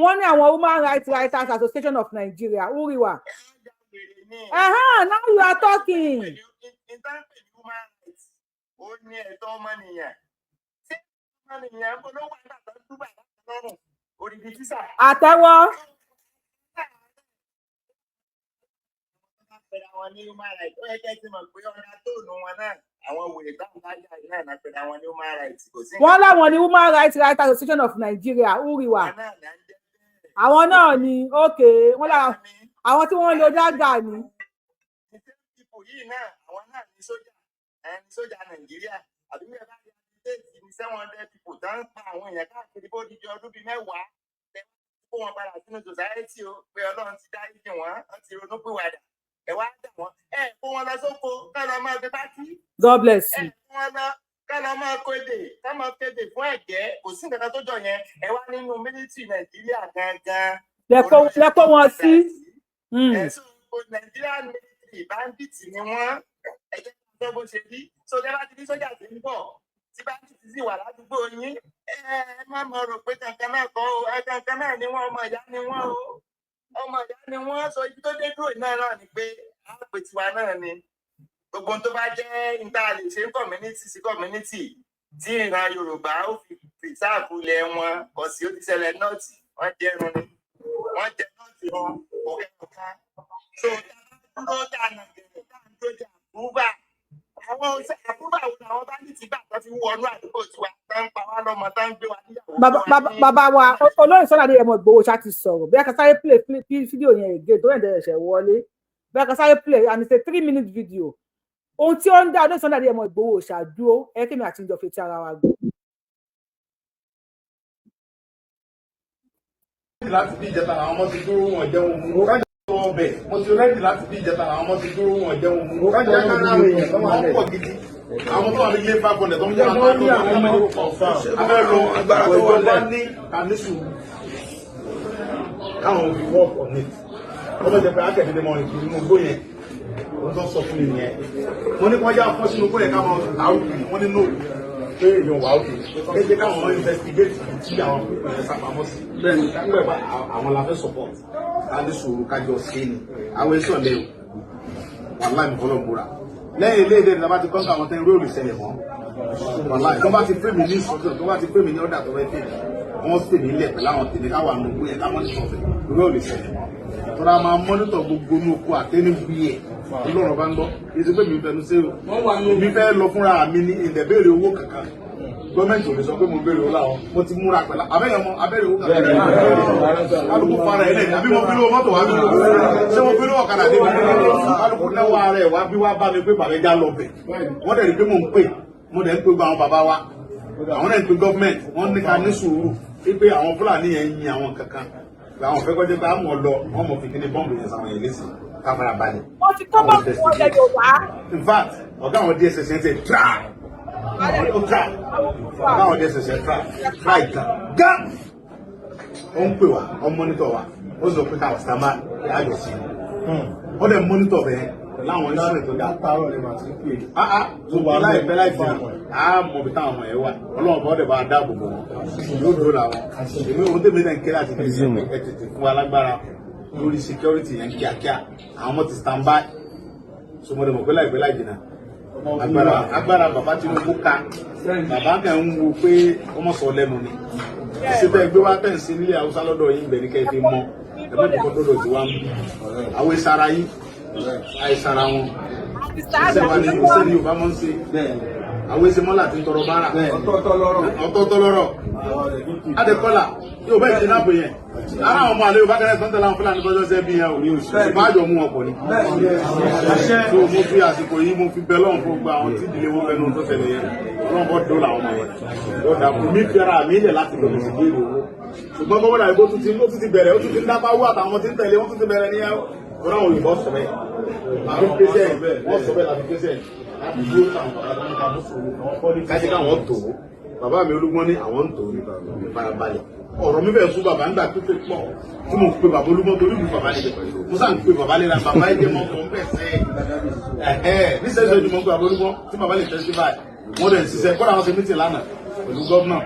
S3: wọ́n ní àwọn Human Rights Writers Association of Nigeria uriwa. Now you are talking.
S12: Ó ní ẹ̀tọ́ ọmọnìyàn. Ṣé ọmọnìyàn kò ló wà nígbà tó ń dúbà lọ́rùn? Òdìdí tísà.
S3: Àtẹ́wọ́.
S12: Pẹ̀lú àwọn ní human rights. Ó yẹ kẹ́ ti mọ̀ pé ọ̀nà tóònù wọn náà àwọn wèrè táwọn bá jà náà náà pẹ̀lú àwọn ní human rights.
S3: Wọ́n láwọn ní Human Rights Writers Association of Nigeria uriwa. Àwọn náà ni wọ́n lára àwọn tí wọ́n lo dágà ni.
S12: Yìí náà àwọn náà ní sójà Nàìjíríà àbí bí ẹ bá yẹ déètì ní 700 people tó ń pa àwọn èèyàn káàkiri bó di ọdún bíi 10 kó wọn padà sínú society o pé Ọlọ́run ti dáríjì wọ́n ti ronú pìwàdà ẹ wá dà wọ́n kó wọn lọ sóko ká lọ máa gbé pátí.
S3: God bless you.
S12: Kó wọn lọ ká lọ máa kéde fún ẹ̀jẹ̀ kò sí nǹkan tó jọ yẹn ẹ wá nínú mílítírì Nàìjíríà gangan.
S3: lẹ́kọ̀ọ́ wọn sí.
S12: ẹ̀sùn Nàìjíríà mílítírì báńdíìtì ni wọ́n ẹ̀jẹ̀ tó bó ṣe rí so tẹ́ bá ti ní sójà tí ń bọ̀ tí báńdíìtì sì wà ládùúgbò yín má mọ̀ rò pé kankan náà kọ́ o kankan náà ni wọ́n ọmọ ìyá ni wọ́n o ọmọ ìyá ni wọ́n sọ ibi tó dé dúró náà ni pé àpè tiwa náà ni gbogbo tó bá jẹ́ níta lè ṣe community sí community tí ìran Yorùbá ó fi pìsáàfù ilẹ̀ wọn kò sí ó ti ṣẹlẹ̀ nọ́ọ̀tì wọ́n jẹ́run ni wọ́n jẹ nọ́ọ̀tì wọn òkè ọ̀kan so dúró dáná gẹ̀rẹ́ dáná tó jà búbà àwọn àbúrò àwọn bandits gbà tó fi wọnú àdúgbò tiwa tó ń pa wá lọ́mọ tó ń gbé wa níyàwó.
S3: bàbá wa olóyè Sunday Adéyẹmọ Ìgbòho ṣá ti sọ̀rọ̀ bí akásáré play fídíò yẹn ègé tó ẹ̀dẹ̀ ẹ̀ṣẹ̀ wọlé bí akásáré play and it's a 3-minute video ohun tí ó ń dá olóyè Sunday Adéyẹmọ Ìgbòho ṣàdúró ẹ̀kẹ́mi àti ìjọ fetí ara wa gbọ́.
S13: láti bí ìjẹta àwọn ọmọ ti dúró wọn jẹun mú kájà wọn bẹ mo ti rẹ́dì láti bí ìjẹta àwọn ọmọ ti dúró wọn jẹun mú kájà wọn pọ̀ gidi àwọn tó wà ní ilé ìfapọ̀lẹ̀ tó ń jẹ́ àwọn ọmọ abẹ́ lọ agbára tó wà bá ní àníṣù káwọn òbí wọ́ọ̀pọ̀ ní ọmọ jẹ pé akẹ́kẹ̀ẹ́ mọ́ ìkiri inú gbó yẹn wọ́n tó sọ fún mi nìyẹn mo ní kí wọ́n já fọ́ sínú gbó yẹn káwọn àrùn wọ́n ní nóòlù pé èèyàn wà òkè kéde káwọn ọmọ investigate tí àwọn pípọ̀ yẹn sápamọ́ sí bẹ́ẹ̀ni kápẹ́ bá àwọn la fẹ́ support káàdì sòrò kájọ sí ni àwọn èso lẹ́yìn wàhálà mi fọlọ́ múra lẹ́yìn ilé ìdẹ́rẹ́ bá ti kọ́ àwọn tẹ́ róòlù ṣẹlẹ̀ mọ́ wàhálà tó bá ti pè mí ní ìsọ̀tún tó bá ti pè mí ní ọ̀dà tó fẹ́ tèmi wọ́n sì tèmi ilẹ̀ pẹ̀lú àwọn tèmi káwọn àmọ́ ògbó yẹn ká mọ́nítọ̀ fẹ́ róòlù ṣẹlẹ̀ mọ́ tọ́ra máa mọ́nítọ̀ gbogbo ní oko àtẹ́nibí ẹ̀ ọlọ́run bá ń gbọ́ ètò pé mi fẹnu sí o mi fẹ́ lọ fúnra mi ní ìdẹ̀bẹ̀rẹ̀ owó kankan gọ́ọ̀mẹ̀ntì ò lè sọ pé mo béèrè owó láwọn mo ti múra pẹ̀lú abẹ́rẹ́ owó kankan kálukú fara ẹ̀ lẹ́yìn àbí mo fi lówó mọ́tò wá bí ṣé mo fi lówó ọ̀kadà dé mi kálukú náwó ara ẹ̀ wá bí wá bá mi pé bàbá ẹja lọ bẹ̀ wọ́n dẹ̀ rí pé mo ń pè mo dẹ̀ ń pè gba àwọn bàbá wa àwọn náà ń pè gọ́ọ̀mẹ̀ntì wọ́n ní ká ní sùúrù pé àwọn Fúlàní yẹn yin àwọn kankan àwọn fẹ́ kọjá pé àmọ́ lọ wọ́n mọ̀ fi kíní bọ́ǹbù yẹn sáwọn yẹn lẹ́sìn káfárà balẹ̀.
S3: wọ́n ti kọ́ bọ́ǹbù wọn lẹ Yorùbá.
S13: in fact ọ̀gá àwọn DSS yẹn ti tra ọ̀gá àwọn DSS yẹn tra ìtàn gá ó ń pè wá ó ń mọ́nítọ̀ wa ó sọ pé káwọn sábà yájọ sí i ó dẹ̀ mọ́nítọ̀ bẹ́ẹ̀ láwọn iṣẹ́ tó dá.
S14: látàárọ̀ ni màá ti pè é.
S13: tó wà láìpẹ́ láìpẹ́ mọ̀ bí táwọn ọmọ yẹn wà ọlọ́run bọ́ dẹ̀ bá a dáàbò bò wọ́n yóò dúró làwọn èmi òun tèmi náà ń kéré àti tèmi ẹ̀ tètè fún alágbára lórí security yẹn kíákíá àwọn ọmọ ti stand by so mo dẹ̀ mọ̀ pé láìpẹ́ láì jìnnà agbára bàbá Tinubu ká bàbá kan ń wo pé ọmọ sọ lẹ́nu ni ìṣètò ẹgbẹ́ wa tẹ̀ ń sin nílé Haúsá lọ́dọ̀ yìí bẹ̀ ní kẹ́ fi mọ́ ẹgbẹ́ tó kọ́ dọ́dọ̀ tí wàá ń bí àwọn ìsara yìí àìsara wọn ìṣèwádìí ìṣèlú Yorùbá mọ́ ń ṣe àwọn èsì mọ́là ti ń tọrọ bára ọ̀tọ̀ọ̀tọ̀ lọ́rọ̀ adẹ́kọ́là yóò bẹ́ẹ̀ ti náà pè yẹn ara àwọn ọmọ àlẹ́ Yorùbá kẹrẹ́ sọ́ńtẹ̀ láwọn Fúlàní bọ́jọ́ sẹ́ bí yẹn ò ní oṣù ìbájọ mú wọn pọ̀ ní. tó mo fi àsìkò yìí mo fi bẹ lọ́hùn fún gba àwọn tí ìdílé wọn fẹ́nu tó ṣẹlẹ̀ yẹn ọlọ́run bọ́ dó làwọn ọmọ yẹn yóò dà kú mí fẹ́ra mi lẹ̀ láti lọ sí ìbéèrè owó ṣùgbọ́n bọ́wọ́ dàbí bó tún ti bẹ̀rẹ̀ ó tún ti ń dápá wó àtàwọn tí ń tẹ̀lé wọ́n tún ti bẹ̀rẹ̀ níyàwó ọ̀rọ̀ àwọn Yorùbá sọ bẹ́ẹ̀ àwọn pèsè wọ́n sọ bẹ́ẹ̀ láti pèsè kájí káwọn tó bàbá mi Olúgbọ́n ní àwọn ń tó ní farabalẹ̀ ọ̀rọ̀ mi bẹ̀rẹ̀ fún bàbá nígbà tó pé pọ̀ tí mo pe bàbá Olúgbọ́n torí ìlú bàbá nílẹ̀ mo sáà ń pe bàbá lera bàbá ẹ̀jẹ̀ mọ́ tó ń bẹ̀ sẹ́ níṣẹ́ ìṣẹ́jú mọ́ pé bàbá Olúgbọ́n tí bàbá lè tẹ́sí báyìí wọ́n dẹ̀ ń ṣiṣẹ́ kọ́ra wọn ṣe mítìn lánàá pẹ̀lú gọ́vnà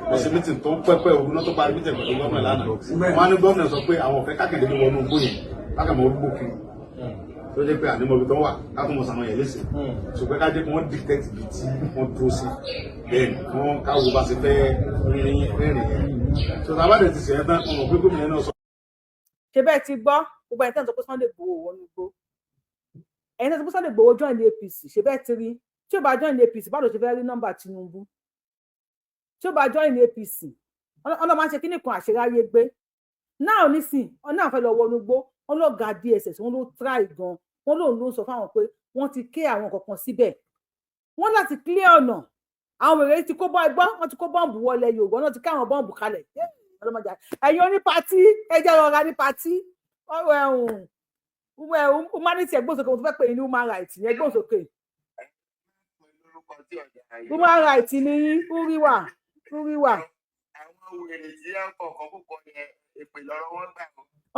S13: wọ́n ṣe mítìn tó pẹ́pẹ́ òun náà tó parí mítìn pẹ̀lú gọ́vnà lánàá wọ́n á ní gọ́vnà sọ pé àwọn ọ̀fẹ́ kákèdè ní wọnú gbóyè lákàmọ́ olúgbò kiri tó jẹ́ pé ànímọ̀bí tó wà káàkùn mọ̀ sàmọ̀ yẹn léṣe ṣùgbọ́n ká jẹ́ pé wọ́n dictate ibi tí wọ́n dúró sí bẹ́ẹ̀ ni wọ́n káwọ́ bá ṣe fẹ́ rìnrìn yẹn tó tá a bá dẹ̀ ti ṣẹ̀yẹ́ tán ọmọ pé gómìnà náà sọ.
S3: ṣe bẹ́ẹ̀ ti gbọ́ gbogbo ẹni tẹ́ ń sọ pé Sunday Igboho wọnú igbó ẹni tẹ́ ń sọ pé Sunday Igboho join the APC ṣe bẹ́ẹ̀ ti rí tí ó bá join the APC báwo ló ṣe fẹ́ rí nọ́mbà Tinubu tí ó bá join the APC ọ̀nà máa ń ṣe kíní kan àṣeráyé gbé náà nísìn ọ̀nà àfẹ́ lọ wọnú igbó wọn ló ga DSS wọn ló try gan wọn lòun ló ń sọ fáwọn pé wọn ti ké àwọn kankan síbẹ̀ wọn láti clear ọ̀nà àwọn wèrè ti kó bọ́ ẹgbọ́ wọn ti kó bọ́ǹbù wọlé Yorùbá náà ti ká àwọn bọ́ǹbù kalẹ̀ ọlọ́mọdé ẹ̀yin oní patí ẹjẹ́ rọra ní patí humanity ẹgbọ́nsókè mo tún fẹ́ pè ní human rights ní ẹgbọ́nsókè human rights ní wúríwà.
S12: àwọn wèrè tí wọn kọ̀ọ̀kan púpọ̀ yẹn èpè lọ́rọ̀ wọn gbà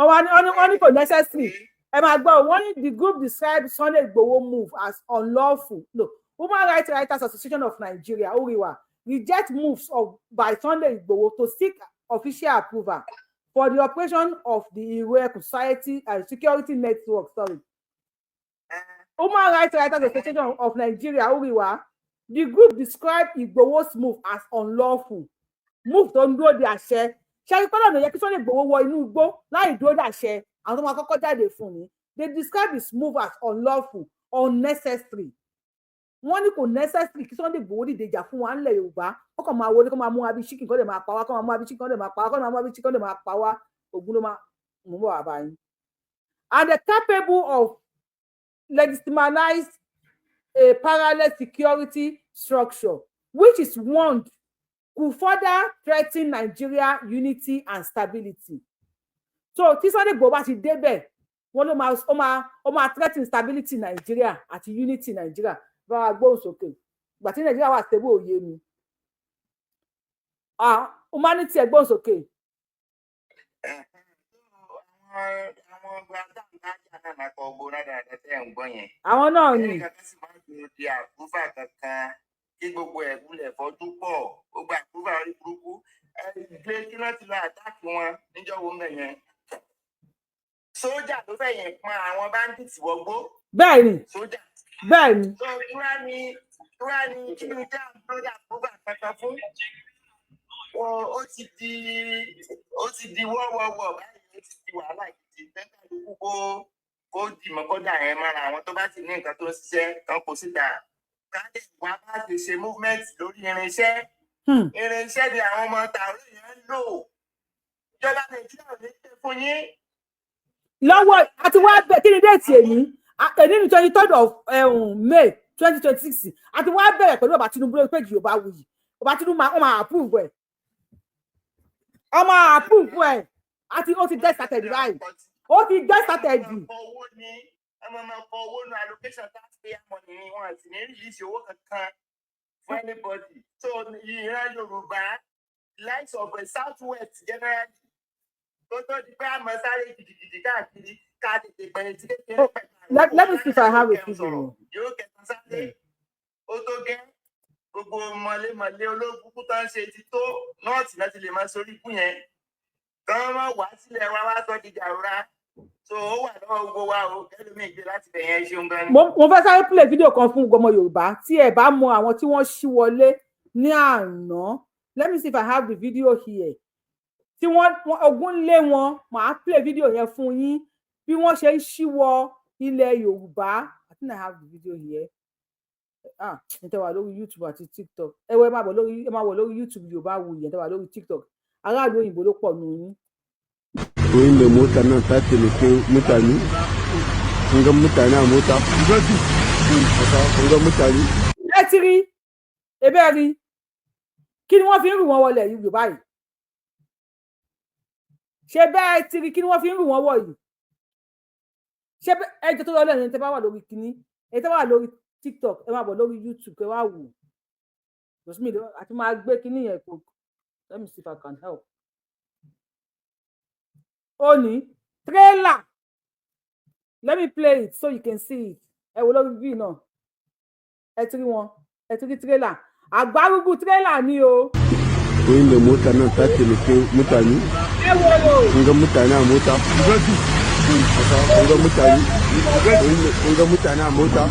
S3: wọ́n ní kò necessary ẹ máa gbọ́ wọ́n ní the group described Sunday Igboho move as unlawful no Human Rights Writers Association of Nigeria Uriwa reject moves by Sunday Igboho to seek official approval for the operation of the Iwe Society and Security Network. Human Rights Writers Association of Nigeria Uriwa, the group described Igboho's move as unlawful. Move tó ń dúró de àṣẹ. Ṣé ìpínlẹ̀ ọ̀nà yẹ kí Sunday Igboho wọ inú igbó láì dúró de àṣẹ àwọn tó máa kọ́kọ́ jáde fún ni. They describe his move as unlawful, unnecessary. wọ́n ní kò necessary kí Sunday Igboho dìde jà fún wa nílẹ̀ Yorùbá ó kàn máa wọlé kó máa mú abi chicken kó lè máa pa wá kó máa mú abi chicken kó lè máa pa wá kó máa mú abi chicken kó lè máa pa wá ogun ló máa mú bọ̀ wá báyìí. And they're capable of legitimize a parallel security structure which is warned could further threaten Nigeria unity and stability. So tí Sunday Igboho bá ti débẹ̀ wọ́n ló máa threaten stability Nigeria àti unity Nigeria bá wa gbóhùn sókè ìgbà tí Nigeria wà stable òye mi humanity ẹ̀ gbóhùn sókè.
S12: àwọn ọgbà dáńdájà náà máa kọ ogbó dáadáa tẹ́ ẹ̀ ń gbọ́ yẹn.
S3: àwọn náà ni.
S12: ẹnì kankan sì máa ń dúró di àkúfà kankan kí gbogbo ẹ̀ gúnlẹ̀ fọ́jú pọ̀ gbogbo àkúfà orí burúkú gbé kí wọ́n ti lọ àtáàkì wọn níjọ́ wo mẹ́ yẹn. sójà ló fẹ̀yìn pọn àwọn bandits wọgbó.
S3: bẹ́ẹ̀ni
S12: sójà.
S3: bẹ́ẹ̀ni.
S12: tó túra ní kí ni dáa lórí àkúfà kankan fún. ó ti di wọ́wọ́wọ́ báyìí ó ti di wàhálà gidi tẹ́tà lókù kó dìmọ̀ kọ́dà yẹn mára àwọn tó bá ti ní nǹkan tó ń ṣiṣẹ́ kan kò síta káàdì wá bá ti ṣe movement lórí irinṣẹ́ ni àwọn ọmọ tààrí yẹn ń lò ìjọba Nàìjíríà ò ní ṣe fún yín.
S3: lọ́wọ́ àti wá bẹ̀ kí ni déètì èyí ní 23rd of May 2026 àti wá bẹ̀rẹ̀ pẹ̀lú bàbá Tinubu lórí péjì Yorùbáwùyí bàbá Tinubu máa approve ẹ̀ ọmọ approve ẹ̀ àti ó ti get started báyìí ó ti get started.
S12: owó ni ọmọ kọ owó nu allocation taxpayer money ni wọn sì ní release owó kankan fún anybody so ìran Yorùbá likes of the south west generally tó di pé àmọ́ sáré gidigidi káàkiri ká tètè gbẹ̀yìn tí kékeré pẹ̀lú.
S3: Let me see if I have a video.
S12: yóò kẹsàn sáré ó tó gẹ́ gbogbo mọ̀lẹ́mọ̀lẹ́ olóògùn tó ń ṣe ti tó nọ́ọ̀tì láti lè máa sórí ikú yẹn kán mọ̀ wá sílẹ̀ wá sọ di jàrúra so ó wà lọ́wọ́ gbogbo wa o kẹ́lómi ìgbé láti bẹ̀ yẹn ṣeun gan ni.
S3: mo fẹ́ sáré play fídíò kan fún ọmọ Yorùbá tí ẹ bá mọ àwọn tí wọ́n ṣí wọlé ní àná. Let me see if I have the video here. Tí wọ́n ogun lé wọn màá play fídíò yẹn fún yín bí wọ́n ṣe ń ṣí wọ ilẹ̀ Yorùbá. I think I have the video here. Ẹ wà lórí YouTube àti TikTok. Ẹ máa wọ̀ lórí YouTube Yorùbáwùyí ẹ wà lórí TikTok. Aráàlú òyìnbó ló pọ̀ nù yín.
S14: Koyin da mota nan ta taimake mutane, kun ga mutane a mota, kun ga mutane.
S3: Ẹ ti rí ebe rí kí ni wọ́n fi ń rù wọ́n wọlé yìí báyìí ṣe bẹ́ẹ̀ ti rí kí ni wọ́n fi ń rù wọ́n wọ̀ yìí ṣe ẹjọ́ tó lọ lẹ́nu ẹ̀ tẹ́ bá wà lórí kíní ẹ̀ tẹ́ bá wà lórí TikTok ẹ máa bọ̀ lórí YouTube ẹ wá wò àti máa gbé kíní yẹn kò. Let me see if I can help. Oni trailer. Let me play it so you can see it. Ẹ wo lórí bí náà. Ẹ ti rí wọn. Ẹ ti rí trailer. Àgbárùgbù trailer ni o.
S14: Koyin da mota nan ta taimake mutane. Kun ga mutane a mota. Kun ga mutane. Kun ga mutane a mota.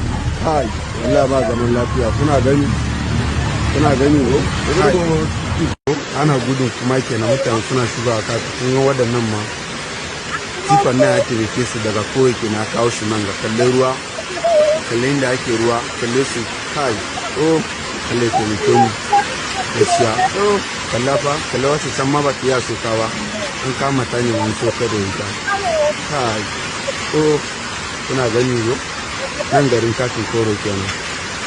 S14: Hai, Allah ba zaman lafiya. Kuna gani ko? Ana gudun kuma kenan mutane suna shigowa kafin kun ga waɗannan ma tifan nan ya taimake su daga kowai ke na kawo shi nan ga kallon ruwa kallon inda ake ruwa kalle su kai kalle taimake ni gaskiya kalle wasu can ma ba ta iya sokawa an kama ta ne wani soka da ita kai kuna gani ko nan garin katin koro kenan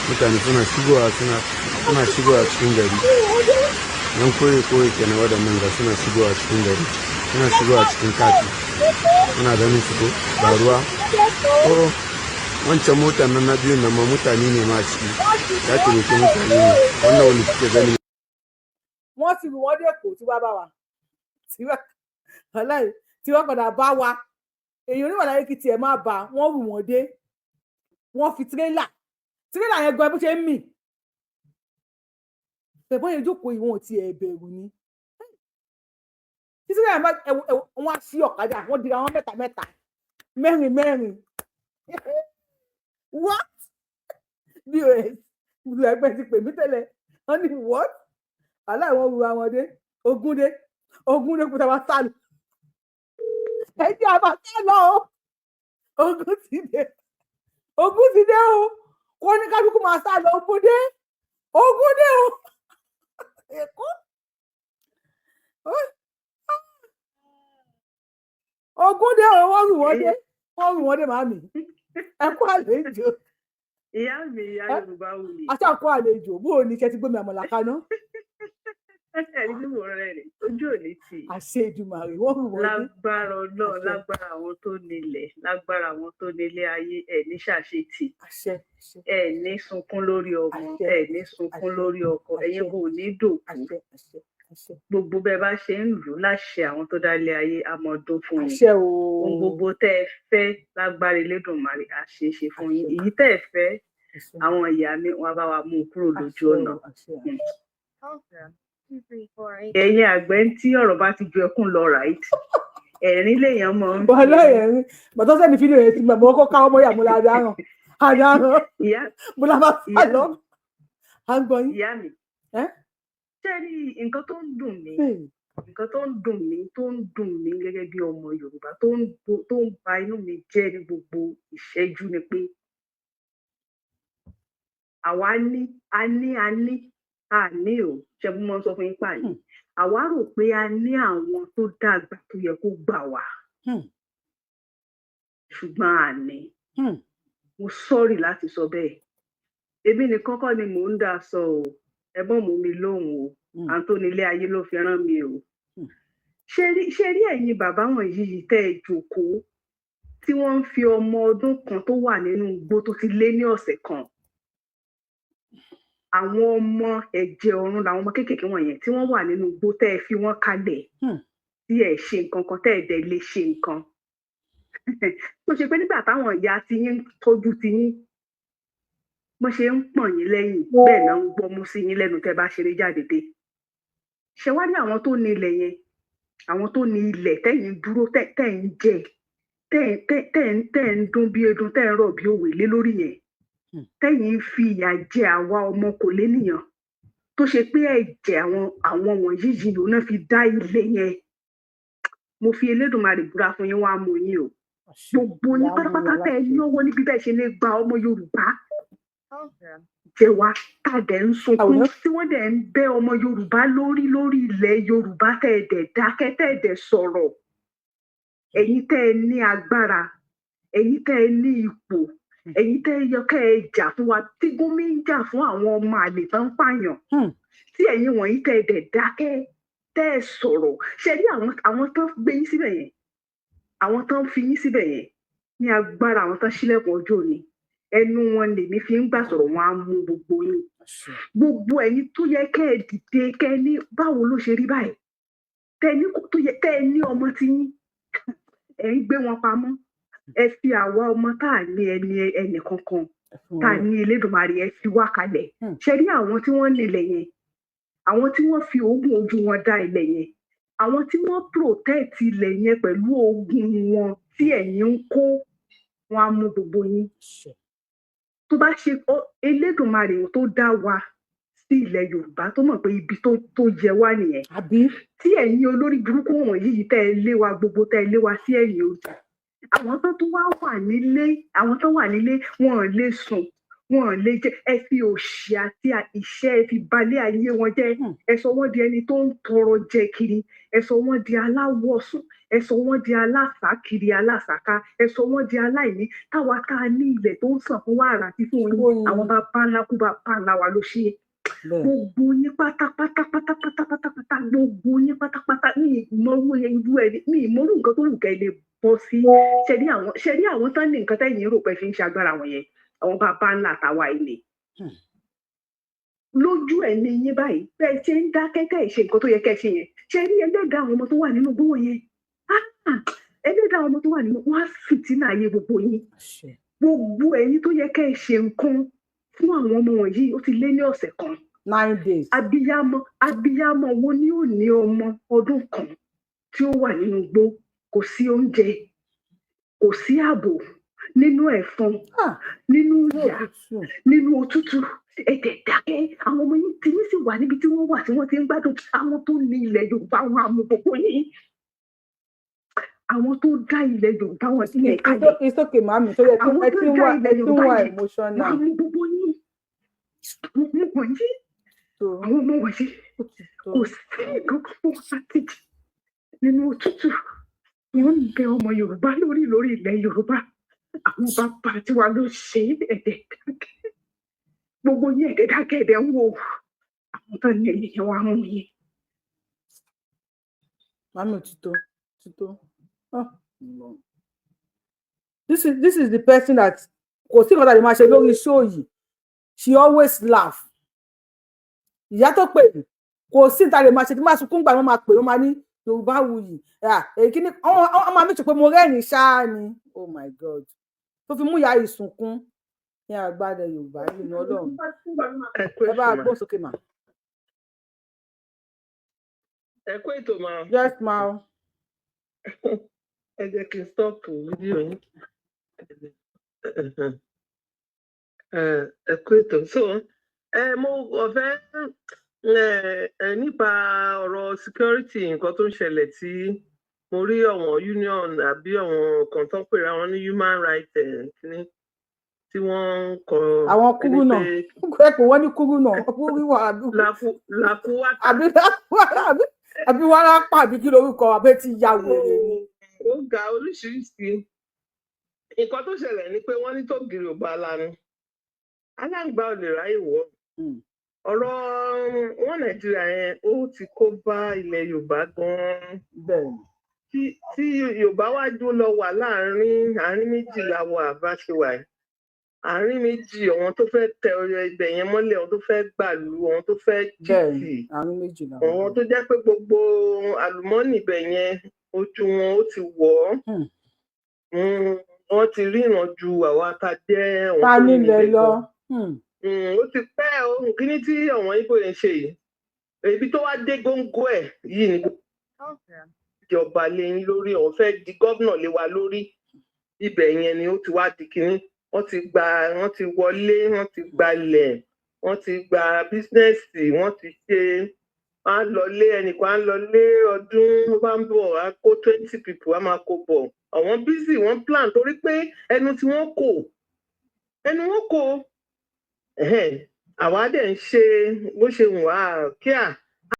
S14: mutane suna shigowa cikin gari yan koyi kenan waɗannan ga suna shigowa cikin gari suna shigowa cikin kati suna ganin su ko ba ruwa wancan motar nan na biyun nan ma mutane ne ma ciki ya taimake mutane ne wannan wani suke gani.
S3: wọ́n ti rù wọ́n dé Èkó tí wá bá wa tí wọ́n padà bá wa èyí oníwà láyé kìí tiẹ̀ máa bá wọ́n rù wọ́n dé wọ́n fi tírélà yẹn gan bó ṣe ń mì tẹ̀bọ́n yẹn jókòó ìwọ̀n ti ẹ̀ bẹ̀rù ni títí náà wọ́n á sí ọ̀kadà wọ́n dira wọn mẹ́ta mẹ́rin what bí o ìlú ẹgbẹ́ ti pè mí tẹ́lẹ̀ wọ́n ní what aláìwọ̀n ru àwọn dé ogún dé kúta wá sálọ ẹjẹ́ àbá sálọ o ogún ti dé o kó ní kálukú máa sá lọ Ògúndé o Èkó Ògúndé o wọ́n rù wọ́n dé màmí ẹ kú àlejò.
S5: Ìyá mi ìyá Yorùbá wù mí.
S3: Àti àkó àlejò bó o ní kẹ́ ti gbé mi àmàlà kaná.
S5: Ẹni tí mo rẹ̀ rẹ̀ ojú ò ní tì.
S3: Àṣẹ Èdùmàrè wọ́n rù wọ́n dé.
S5: Lágbára Ọlọ́run lágbára àwọn tó nílẹ̀ lágbára àwọn tó nílé ayé ẹ̀ ní ṣàṣetì.
S3: Àṣẹ.
S5: Ẹ̀ ní sunkún lórí ọmọ ẹ̀ ní sunkún lórí ọkọ ẹ̀yin kò ní dòkú. Gbogbo bẹ́ẹ̀ bá ṣe ń lù láṣẹ àwọn tó dálé ayé amọ̀dún fún yín.
S3: Àṣẹ o.
S5: Ohun gbogbo tẹ́ ẹ fẹ́ lágbára Elédùmarè àṣeṣe fún yín. Èyí tẹ́ ẹ fẹ́ àwọn ìyá mi wọn bá wa mú kúrò lójú ọ̀nà. Ẹ̀yin àgbẹ̀ tí ọ̀rọ̀ bá ti ju ẹkún lọ right ẹ̀rín lèèyàn mọ̀ ń.
S3: Bọ́lá ẹ̀rín bàtọ́ sẹ́ni fídíò yẹn ti gbàgbọ́ ọkọ̀ ká ọmọ yàmú la dáràn mo la máa fà lọ. À ń gbọ́ yín.
S5: Ìyá mi ṣé rí nǹkan tó ń dùn mí tó ń dùn mí gẹ́gẹ́ bí ọmọ Yorùbá tó ń ba inú mi jẹ́ ní gbogbo ìṣẹ́jú ni pé àwa ní o ṣe bí mo sọ fún yín pààyàn àwa rò pé a ní àwọn tó dàgbà tó yẹ kó gbà wá ṣùgbọ́n a ní mo sọ́ọ̀rì láti sọ bẹ́ẹ̀ èmi nìkan kọ́ ni mò ń dà sọ o ẹ̀gbọ́n mú mi lóhùn o Anthony ilé ayé ló fi rán mi o ṣe rí ẹ̀yin bàbá wọ̀nyí yìí tẹ́ ẹ jókòó tí wọ́n ń fi ọmọ ọdún kan tó wà nínú igbó tó ti lé ní ọ̀sẹ̀ kan àwọn ọmọ ẹ̀jẹ̀ ọ̀run làwọn ọmọ kéékèèké wọ̀nyẹn tí wọ́n wà nínú igbó tẹ́ ẹ fi wọ́n kalẹ̀ tí ẹ ṣe nǹkan kan tẹ́ ẹ dẹ̀ lè ṣe nǹkan tó ṣe pé nígbà táwọn ìyá ti yín tọ́jú ti yín wọ́n ṣe ń pọ̀n yín lẹ́yìn bẹ́ẹ̀ náà ń gbọ́mú sí yín lẹ́nu tẹ́ bá ṣeré jáde dé ṣe wá ní àwọn tó ní ilẹ̀ yẹn àwọn tó ní ilẹ̀ tẹ́yìn dúró tẹ́ ń jẹ tẹ́ ń dún bí edun tẹ́ ń rọ̀ bí òwe lé lórí yẹn tẹ́yìn fi ìyà jẹ àwa ọmọ kò lénìyàn tó ṣe pé ẹ̀jẹ̀ àwọn wọ̀nyí yìí ló náà fi dá ilé yẹn mo fi Elédùmarè búra fún yín wá mú yín o gbogbo yín pátápátá tẹ́ ẹ náwó níbi bẹ́ẹ̀ ṣe lè gba ọmọ Yorùbá jẹ wá tàdé ń sunkún tí wọ́n dẹ̀ ń bẹ́ ọmọ Yorùbá lórí ilẹ̀ Yorùbá tẹ́ ẹ dẹ̀ dákẹ́ tẹ́ ẹ dẹ̀ sọ̀rọ̀ ẹ̀yin tẹ́ ẹ ní agbára ẹ̀yin tẹ́ ẹ ní ipò ẹ̀yin tẹ́ ẹ yọ kẹ́ ẹ jà fún wa tí Gumi ń jà fún àwọn ọmọ àlè tó ń pààyàn tí ẹ̀yin wọ̀nyí tẹ́ ẹ dẹ̀ dákẹ́ tẹ́ ẹ sọ̀rọ̀ ṣe rí àwọn tó gbé yín síbẹ̀ yẹn àwọn tó ń fi yín síbẹ̀ yẹn ní agbára àwọn tó ṣílẹ̀kùn ọjọ́ òní ẹnu wọn lèmi fi ń gbà sọ̀rọ̀ wọn á mú gbogbo yín gbogbo ẹ̀yin tó yẹ kẹ́ ẹ dìde kẹ́ ẹ ní báwo ló ṣe rí báyìí tẹ́ ẹ ní ọmọ tí yín ẹ ń gbé wọn pamọ́ ẹ fi àwa ọmọ tá à ní ẹnì kankan tá à ní Elédùmarè ẹ fi wá kalẹ̀ ṣe rí àwọn tí wọ́n nílẹ̀ yẹn àwọn tí wọ́n fi oògùn ojú wọn dá ilẹ̀ yẹn àwọn tí wọ́n protect ilẹ̀ yẹn pẹ̀lú oògùn wọn tí ẹ̀yin ń kó wọn á mú gbogbo yín tó bá ṣe Elédùmarè tó dá wa sí ilẹ̀ Yorùbá tó mọ̀ pé ibi tó yẹ wá nìyẹn tí ẹ̀yin olórí burúkú wọ̀nyí yìí tẹ́ ẹ lé wa gbogbo tẹ́ ẹ lé wa sí ẹ̀yìn ojú àwọn tó tún wá wà nílé àwọn tó wà nílé wọn ò lè sùn wọn ò lè jẹ ẹ fi òṣì àti ìṣẹ́ ẹ fi balẹ̀ ayé wọn jẹ́ ẹ sọ wọ́n di ẹni tó ń tọrọ jẹ kiri ẹ sọ wọ́n di aláwọ̀sùn ẹ sọ wọ́n di aláṣàkiri aláṣàká ẹ sọ wọ́n di aláìní táwa ká ní ilẹ̀ tó ń sàn fún wàrà àti fún yín àwọn bàbá ńlá kú bàbá ńlá wa ló ṣe gbogbo yín pátápátá gbogbo yín pátápátá ní ìmọ̀rú irú ẹ̀ ní ìmọ̀rú nǹkan tó wù kẹ́ lè bọ́ sí ṣẹ̀rí àwọn tán ní nǹkan tẹ́yìn rò pé fi ń ṣagbára wọn yẹn àwọn bàbá ńlá àtàwa ilé lójú ẹ̀ ní yín báyìí bẹ́ẹ̀ ṣe ń dá kẹ́kẹ́ ìṣe nǹkan tó yẹ kẹ́ ṣe yẹn ṣe rí ẹlẹ́dàá àwọn ọmọ tó wà nínú gbówó yẹn ẹlẹ́dàá àwọn ọmọ tó wà nínú wọn á fìtínà ayé gbogbo yín gbogbo ẹ̀yin tó yẹ kẹ́ ṣe nǹkan fún àwọn ọmọ wọ̀nyí ó ti lé ní ọ̀sẹ̀ kan
S3: 9 days
S5: abiyamọ wo ni ó ní ọmọ ọdún kan tí ó wà nínú igbó kò sí oúnjẹ kò sí ààbò nínú ẹ̀fọn nínú ìyà nínú òtútù ẹ̀jẹ̀ dákẹ́ àwọn ọmọ yín tí yín sì wà níbi tí wọ́n wà tí wọ́n ti ń gbádùn àwọn tó ní ilẹ̀ Yorùbá wọn àmú gbogbo yín
S1: àwọn tó dá ilẹ̀ Yorùbá wọn sílẹ̀ kalẹ̀.
S3: It's okay, mami. So
S1: àwọn tó dá ilẹ̀ Yorùbá yìí
S3: emotional.
S1: wọ́n mú gbogbo yín àwọn ọmọ wọ̀nyí àwọn ọmọ wọ̀nyí kò sí nǹkan kan fún strategy nínú òtútù wọ́n ń bẹ ọmọ Yorùbá lórí ilẹ̀ Yorùbá àwọn bàbá tiwa ló ṣe ẹ̀dẹ̀ dákẹ́ gbogbo yín ẹ̀dẹ̀ dákẹ́ ẹ̀dẹ̀ ń wò àwọn tó ní ẹ̀yìn wa mú yín.
S3: Mami òtítọ́. Oh. This is the person that kò sí nǹkan tá a lè máa ṣe lórí show yìí. She always laugh. Ìyá tó pè mí kò sí nǹkan tá a lè máa ṣe tí máa sunkún gbà wọ́n máa pè wọ́n máa ní Yorùbáwùyí. Èyí kí ni wọ́n máa mí pé mo rẹ́rìn-ín ṣáá ni. Oh my God. Tó fi mú ìyá yìí sunkún ní àgbàdo Yorùbá nínú Ọlọ́run. Ẹ bá gbọ́ sókè mà.
S15: Ẹ kú ètò máa.
S3: Yes, ma.
S15: Ẹ jẹ́ kí n stop fídíò yín. Ẹ kú ètò. So, mo ọ̀fẹ́ nípa ọ̀rọ̀ security nǹkan tó ń ṣẹlẹ̀ tí mo rí àwọn union àbí àwọn kan tó ń pèrè àwọn ní human rights kìíní tí wọ́n ń kọ.
S3: Àwọn kúrú náà ẹ̀pọ̀ wọ́n ní kúrú náà kúrú wà àbí wọ́n á pàbí kí lórúkọ àbẹ́ ti ya wèrè ni.
S15: Ó ga oríṣiríṣi nǹkan tó ṣẹlẹ̀ ni pé wọ́n ní tó gírí ò bá lanu aláǹgbá ò lè ráyè wọ̀ ọ̀rọ̀ wọn Nàìjíríà yẹn ó ti kó bá ilẹ̀ Yorùbá gan-an tí Yorùbá wá dúró lọ wà àárín méjì làwọ̀ àbáṣewà yìí àárín méjì àwọn tó fẹ́ tẹ ọyọ ibẹ̀ yẹn mọ́lẹ̀ àwọn tó fẹ́ gbàlú àwọn tó fẹ́ jìtì àwọn tó jẹ́ pé gbogbo àlùmọ́ọ́nì ibẹ̀ yẹn ojú wọn ó ti wọ̀ ọ́ wọ́n ti ríran ju àwa tá a jẹ́ àwọn tó ní ilé lọ. Ó ti pẹ́ o kíní tí àwọn Ìgbò yẹn ṣe yìí ibi tó wá dé góńgó ẹ̀ yìí ni ìjọba lé yín lórí òun fẹ́ di gómìnà lé wa lórí ibẹ̀ yẹn ni ó ti wá di kíní wọ́n ti wọlé wọ́n ti gbalẹ̀ wọ́n ti gba bísínẹ́sì wọ́n ti ṣe wọ́n á lọlé ẹnìkan á lọlé ọdún wọ́n bá ń bọ̀ á kó 20 people á máa kó bọ̀ àwọn busy wọ́n plan torí pé ẹnu tí wọ́n kò àwa dẹ̀ ń ṣe bó ṣe wù wá kíá